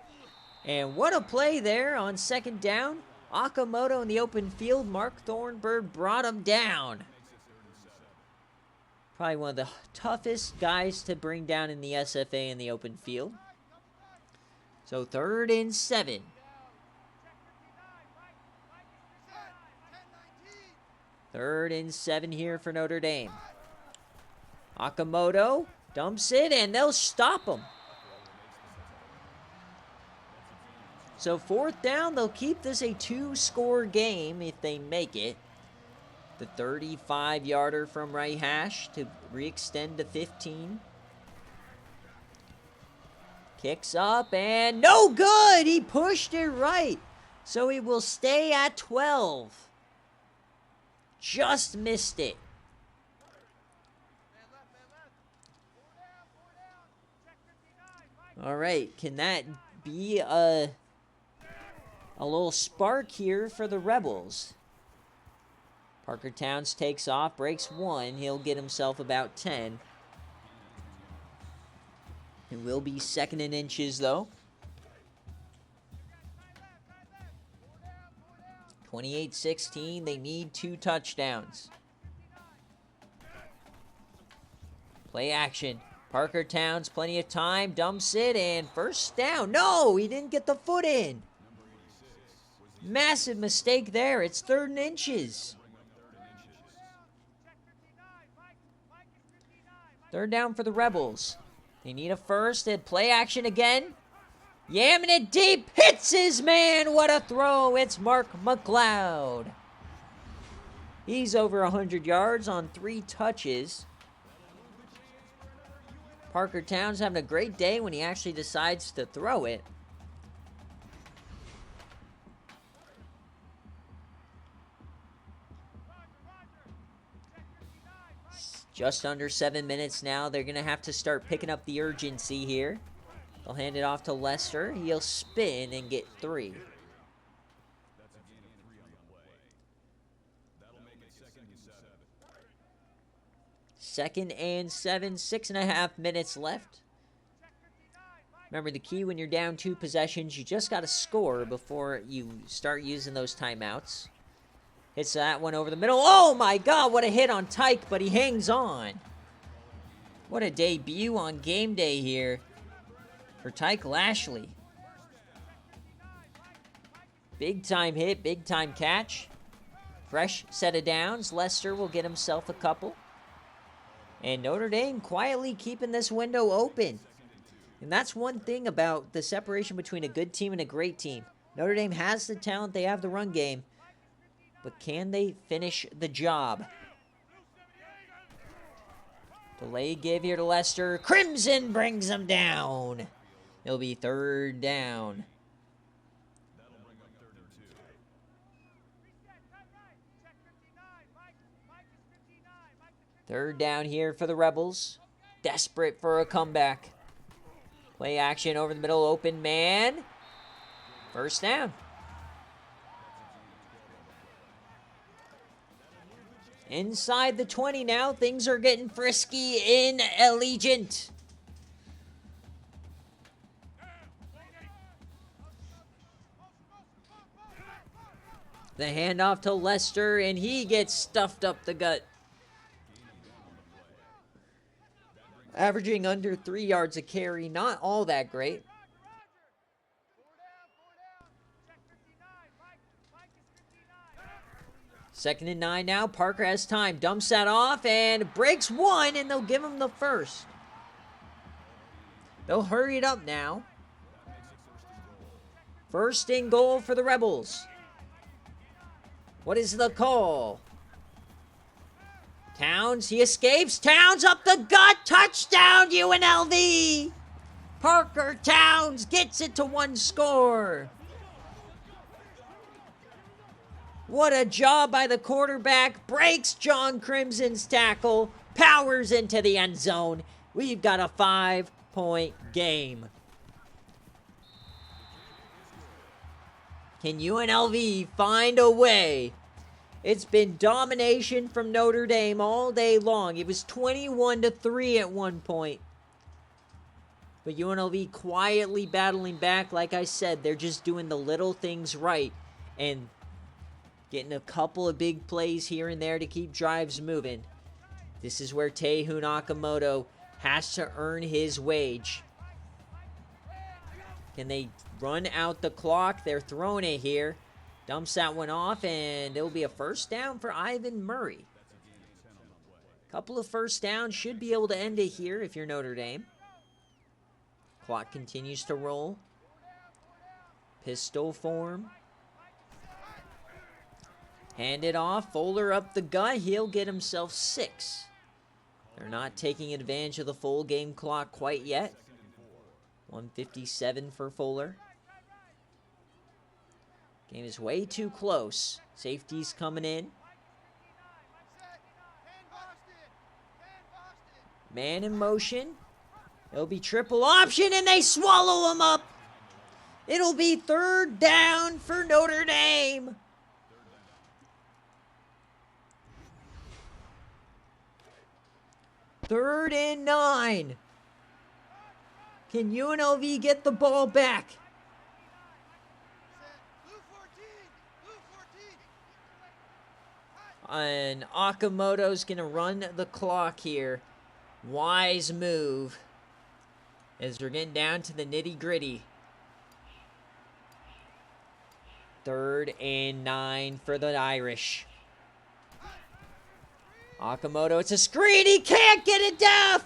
And what a play there on 2nd down. Okamoto in the open field. Mark Thornburg brought him down. Probably one of the toughest guys to bring down in the SFA in the open field. So 3rd and 7. Third and 7 here for Notre Dame. Okamoto dumps it, and they'll stop him. So 4th down, they'll keep this a 2-score game if they make it. The 35-yarder from right hash to re-extend to 15. Kicks up and no good! He pushed it right. So he will stay at 12. Just missed it. All right, can that be a little spark here for the Rebels? Parker Towns takes off, breaks 1. He'll get himself about 10. It will be 2nd and inches, though. 28-16. They need 2 touchdowns. Play action. Parker Towns, plenty of time. Dumps it, and first down. No, he didn't get the foot in. Massive mistake there. It's 3rd and inches. 3rd down for the Rebels. They need a first. And play action again. Yamming it deep. Hits his man. What a throw. It's Mark McLeod. He's over 100 yards on 3 touches. Parker Towns having a great day when he actually decides to throw it. Just under 7 minutes now. They're going to have to start picking up the urgency here. They'll hand it off to Lester. He'll spin and get 3. Second and 7. 6.5 minutes left. Remember, the key when you're down 2 possessions, you just got to score before you start using those timeouts. Hits that one over the middle. Oh, my God, what a hit on Tyke, but he hangs on. What a debut on game day here for Tyke Lashley. Big time hit, big time catch. Fresh set of downs. Leicester will get himself a couple. And Notre Dame quietly keeping this window open. And that's one thing about the separation between a good team and a great team. Notre Dame has the talent, they have the run game. But can they finish the job? Delay give here to Leicester. Crimson brings them down. It'll be 3rd down. Third down here for the Rebels. Desperate for a comeback. Play action over the middle, open man. First down. Inside the 20 now. Things are getting frisky in Allegiant. The handoff to Leicester, and he gets stuffed up the gut. Averaging under 3 yards a carry, not all that great. Second and 9 now. Parker has time. Dumps that off and breaks one, and they'll give him the first. They'll hurry it up now. First and goal for the Rebels. What is the call? Towns, he escapes. Towns up the gut. Touchdown, UNLV. Parker Towns gets it to 1 score. What a job by the quarterback. Breaks John Crimson's tackle. Powers into the end zone. We've got a 5-point game. Can UNLV find a way? It's been domination from Notre Dame all day long. It was 21-3 at one point. But UNLV quietly battling back. Like I said, they're just doing the little things right. And getting a couple of big plays here and there to keep drives moving. This is where Tehu Nakamoto has to earn his wage. Can they run out the clock? They're throwing it here. Dumps that one off, and it'll be a first down for Ivan Murray. Couple of first downs. Should be able to end it here if you're Notre Dame. Clock continues to roll. Pistol form. Hand it off. Fuller up the gut. He'll get himself 6. They're not taking advantage of the full game clock quite yet. 1:57 for Fuller. Game is way too close. Safety's coming in. Man in motion. It'll be triple option, and they swallow him up. It'll be 3rd down for Notre Dame. Third and 9. Can UNLV get the ball back? And Okamoto's going to run the clock here. Wise move. As we're getting down to the nitty-gritty. 3rd and 9 for the Irish. Okamoto, it's a screen. He can't get it down.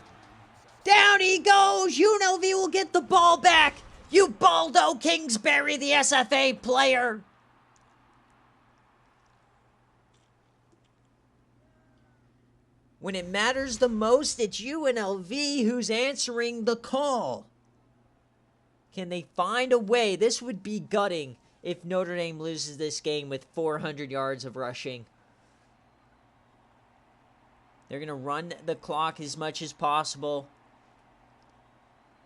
Down he goes. UNLV will get the ball back. Ubaldo Kingsbury, the SFA player. When it matters the most, it's UNLV who's answering the call. Can they find a way? This would be gutting if Notre Dame loses this game with 400 yards of rushing. They're going to run the clock as much as possible.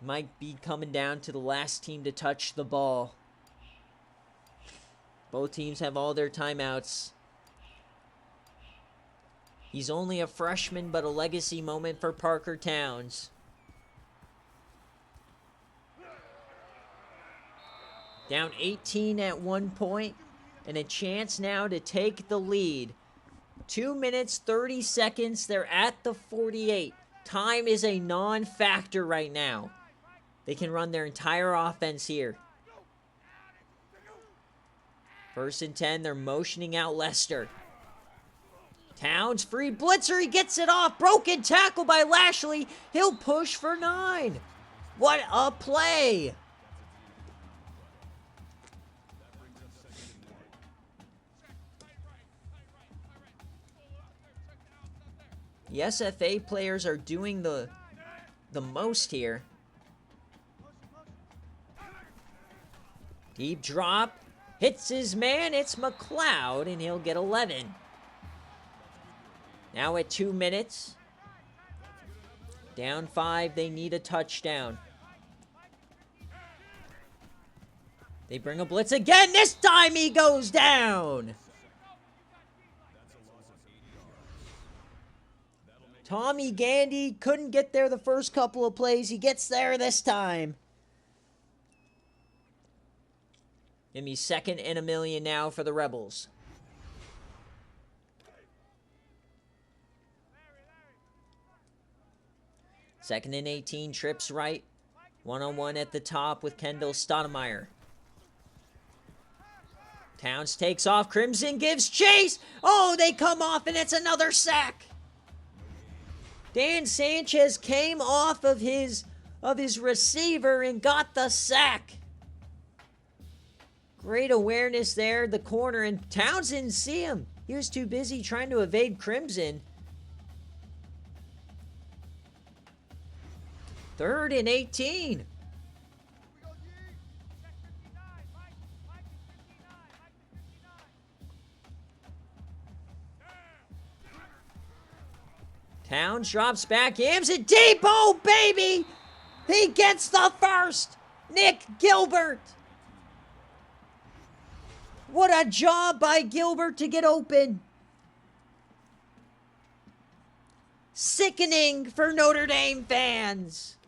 Might be coming down to the last team to touch the ball. Both teams have all their timeouts. He's only a freshman, but a legacy moment for Parker Towns. Down 18 at one point, and a chance now to take the lead. 2 minutes, 30 seconds. They're at the 48. Time is a non-factor right now. They can run their entire offense here. First and 10, they're motioning out Leicester. Towns, free blitzer, he gets it off. Broken tackle by Lashley. He'll push for 9. What a play! The SFA players are doing the most here. Deep drop. Hits his man. It's McLeod, and he'll get 11. Now at 2 minutes. Down 5. They need a touchdown. They bring a blitz again. This time he goes down. Tommy Gandy couldn't get there the first couple of plays. He gets there this time. Give me 2nd and 1,000,000 now for the Rebels. Second and 18, trips right. One-on-one at the top with Kendall Stoudemire. Towns takes off. Crimson gives chase. Oh, they come off, and it's another sack. Dan Sanchez came off of his receiver and got the sack. Great awareness there, the corner, and Towns didn't see him. He was too busy trying to evade Crimson. 3rd and 18. Towns drops back, aims it deep. Oh, baby! He gets the first. Nick Gilbert. What a job by Gilbert to get open. Sickening for Notre Dame fans.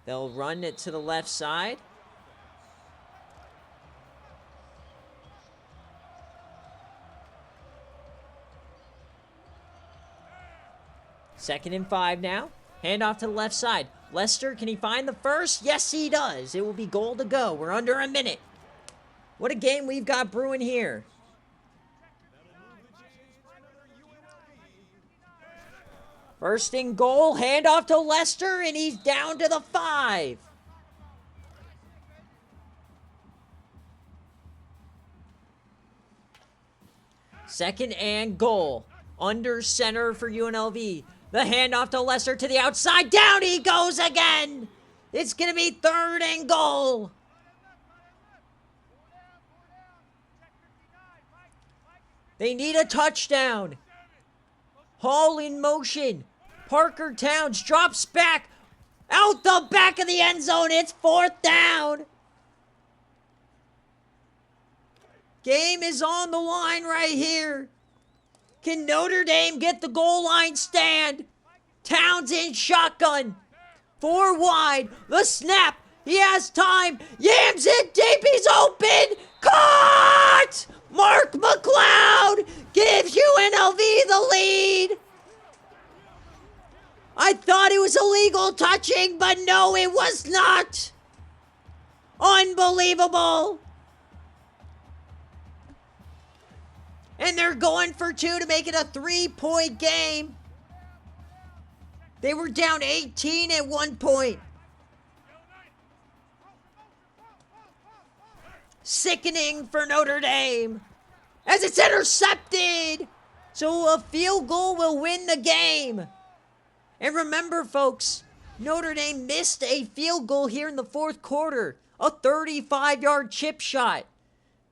They'll run it to the left side. Second and 5 now. Hand off to the left side. Leicester, can he find the first? Yes, he does. It will be goal to go. We're under a minute. What a game we've got brewing here. First and goal, hand off to Leicester, and he's down to the 5. Second and goal, under center for UNLV. The handoff to Leicester to the outside, down he goes again. It's going to be 3rd and goal. They need a touchdown. Hall in motion. Parker Towns drops back. Out the back of the end zone. It's 4th down. Game is on the line right here. Can Notre Dame get the goal line stand? Towns in shotgun. 4 wide. The snap. He has time. Yams it deep. He's open. Caught! Mark McLeod gives UNLV the lead. I thought it was illegal touching, but no, it was not. Unbelievable. And they're going for 2 to make it a 3-point game. They were down 18 at one point. Sickening for Notre Dame as it's intercepted. So a field goal will win the game. And remember, folks, Notre Dame missed a field goal here in the 4th quarter. A 35-yard chip shot.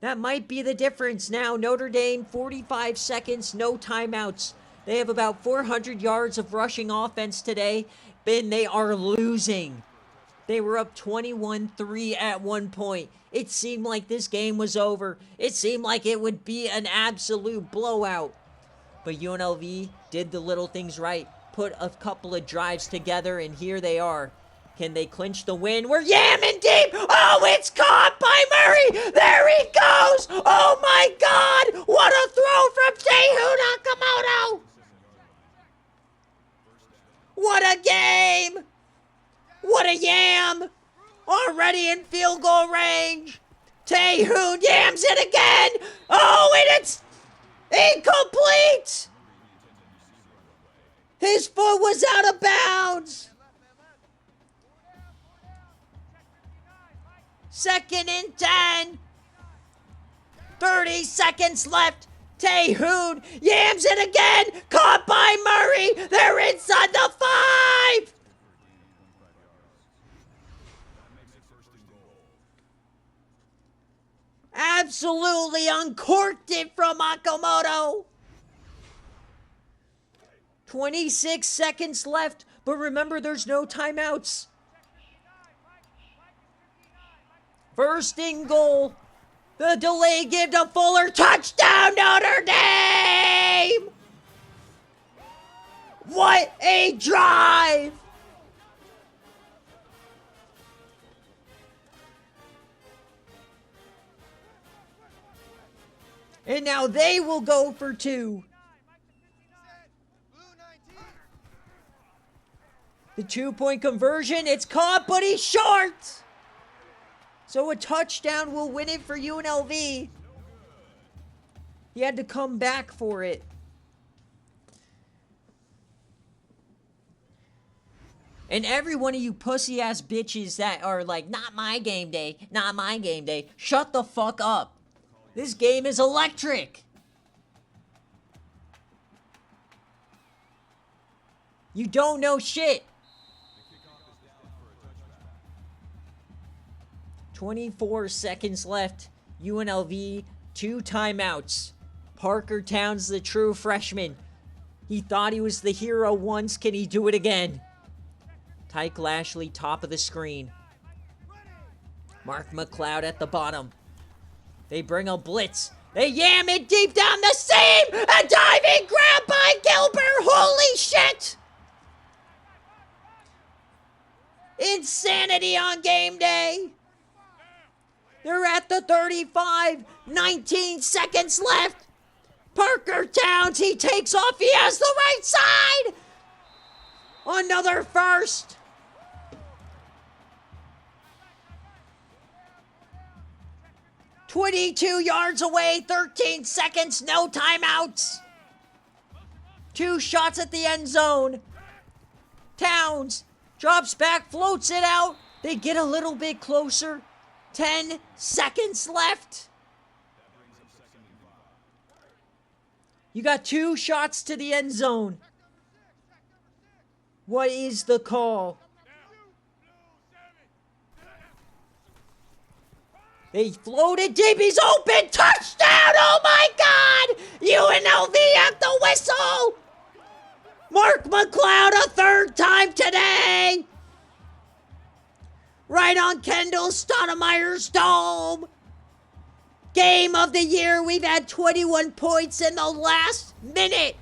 That might be the difference now. Notre Dame, 45 seconds, no timeouts. They have about 400 yards of rushing offense today. Ben, they are losing. They were up 21-3 at one point. It seemed like this game was over. It seemed like it would be an absolute blowout. But UNLV did the little things right. Put a couple of drives together, and here they are. Can they clinch the win? We're yamming deep. Oh, it's caught by Murray. There he goes. Oh, my God. What a throw from Tehu Nakamoto. What a game! What a yam! Already in field goal range. Taehoon yams it again! Oh, and it's incomplete! His foot was out of bounds. 2nd and 10. 30 seconds left. Taehoon yams it again. Caught by Murray. They're inside the 5. Absolutely uncorked it from Akamoto. 26 seconds left, but remember there's no timeouts. 1st and goal. The delay give to Fuller. Touchdown, Notre Dame! What a drive! And now they will go for 2. The 2-point conversion, it's caught, but he's short. So a touchdown will win it for UNLV. He had to come back for it. And every one of you pussy-ass bitches that are like, not my game day, not my game day, shut the fuck up. This game is electric. You don't know shit. 24 seconds left. UNLV, 2 timeouts. Parker Towns, the true freshman. He thought he was the hero once. Can he do it again? Tyke Lashley, top of the screen. Mark McLeod at the bottom. They bring a blitz. They yam it deep down the seam. A diving grab by Gilbert. Holy shit! Insanity on game day. They're at the 35. 19 seconds left. Parker Towns, he takes off. He has the right side. Another first. "22 yards away, 13 seconds, no timeouts. 2 shots at the end zone. Towns drops back, floats it out. They get a little bit closer. 10 seconds left. You got 2 shots to the end zone. What is the call? They floated deep. He's open. Touchdown. Oh, my God. UNLV at the whistle. Mark McLeod a 3rd time today. Right on Kendall Stoudemire's dome. Game of the year. We've had 21 points in the last minute.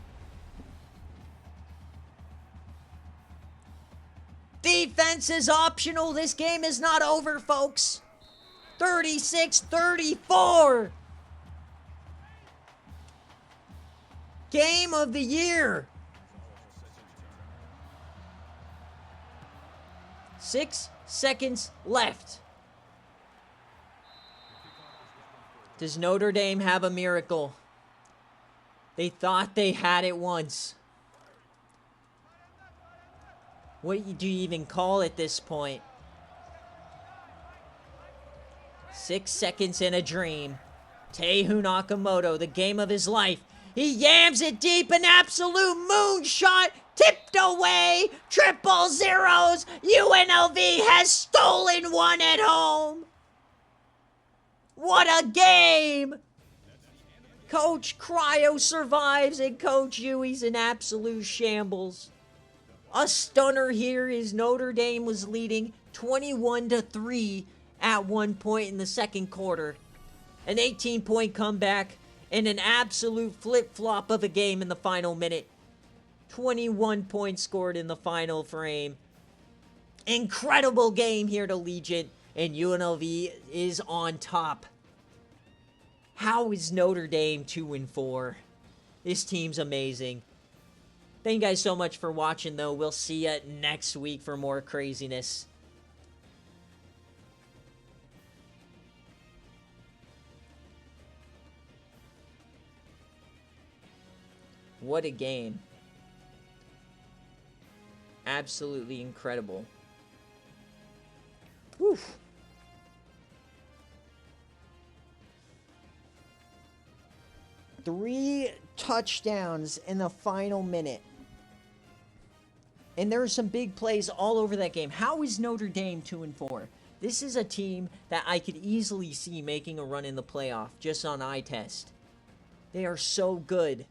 Defense is optional. This game is not over, folks. 36-34. Game of the year. 6 seconds left. Does Notre Dame have a miracle? They thought they had it once. What do you even call at this point? 6 seconds in a dream. Taehoon Nakamoto, the game of his life. He yams it deep, an absolute moonshot. Tipped away, 000. UNLV has stolen one at home. What a game! Coach Cryo survives, and Coach Huey's in absolute shambles. A stunner here is Notre Dame was leading 21-3 at one point in the second quarter. An 18-point comeback and an absolute flip-flop of a game in the final minute. 21 points scored in the final frame. Incredible game here to Legion, and UNLV is on top. How is Notre Dame 2-4? This team's amazing. Thank you guys so much for watching, though. We'll see you next week for more craziness. What a game. Absolutely incredible. Whew. Three touchdowns in the final minute. And there were some big plays all over that game. How is Notre Dame 2-4? This is a team that I could easily see making a run in the playoff just on eye test. They are so good.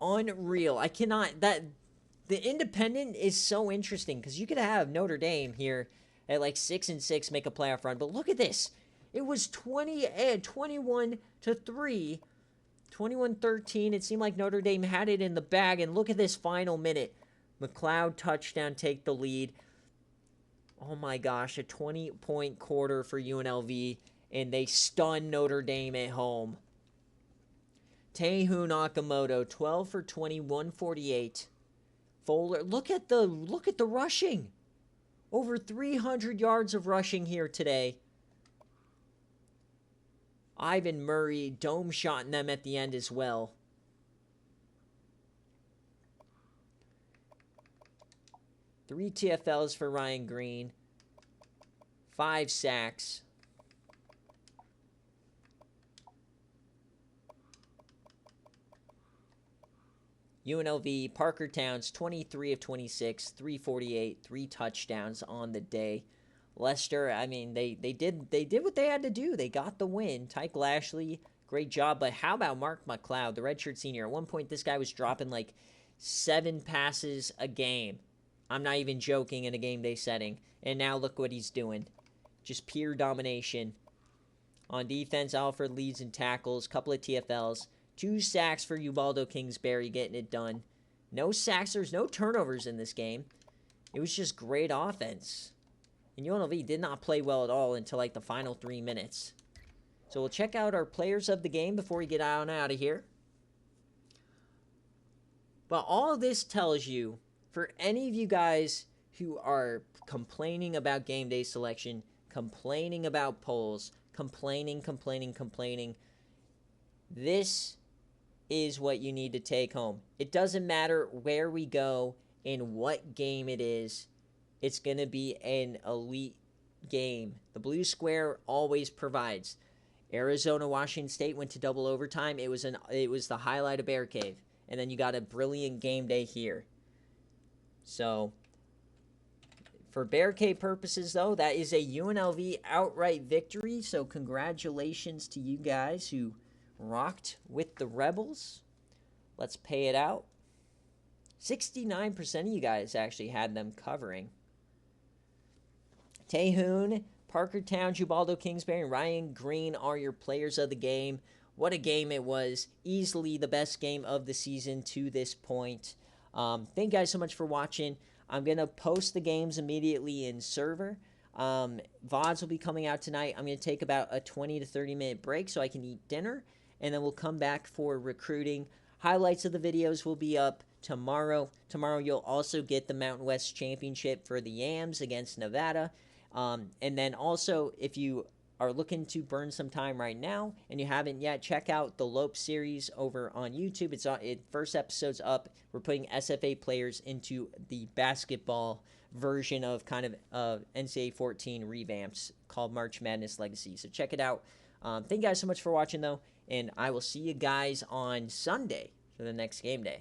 Unreal. I cannot... The independent is so interesting because you could have Notre Dame here at like 6-6 make a playoff run. But look at this. It was 21-3. 21-13. It seemed like Notre Dame had it in the bag. And look at this final minute. McLeod touchdown, take the lead. Oh my gosh, a 20-point quarter for UNLV. And they stun Notre Dame at home. Tehu Nakamoto, 12 for 20, 148. Fuller, look at the rushing. Over 300 yards of rushing here today. Ivan Murray dome shotting them at the end as well. Three TFLs for Ryan Green. 5 sacks. UNLV, Parker Towns, 23 of 26, 348, 3 touchdowns on the day. Leicester, I mean, they did what they had to do. They got the win. Tyke Lashley, great job. But how about Mark McLeod, the redshirt senior? At one point, this guy was dropping like 7 passes a game. I'm not even joking in a game day setting. And now look what he's doing. Just pure domination. On defense, Alfred leads in tackles, couple of TFLs. 2 sacks for Ubaldo Kingsbury, getting it done. No sacks. There's no turnovers in this game. It was just great offense. And UNLV did not play well at all until like the final 3 minutes. So we'll check out our players of the game before we get on out of here. But all of this tells you, for any of you guys who are complaining about game day selection, complaining about polls, complaining, this is what you need to take home. It doesn't matter where we go and what game it is. It's going to be an elite game. The blue square always provides. Arizona, Washington State went to double overtime. It was the highlight of BearCave. And then you got a brilliant game day here. So, for BearCave purposes, though, that is a UNLV outright victory. So, congratulations to you guys who rocked with the Rebels. Let's pay it out. 69% of you guys actually had them covering. Tehoon, Parker Towns, Ubaldo Kingsbury, and Ryan Green are your players of the game. What a game it was. Easily the best game of the season to this point. Thank you guys so much for watching. I'm going to post the games immediately in server. VODs will be coming out tonight. I'm going to take about a 20 to 30 minute break so I can eat dinner. And then we'll come back for recruiting. Highlights of the videos will be up tomorrow. Tomorrow you'll also get the Mountain West Championship for the Yams against Nevada. And then also, if you are looking to burn some time right now and you haven't yet, check out the Lope series over on YouTube. First episode's up. We're putting SFA players into the basketball version of kind of NCAA 14 revamps called March Madness Legacy. So check it out. Thank you guys so much for watching, though, and I will see you guys on Sunday for the next game day.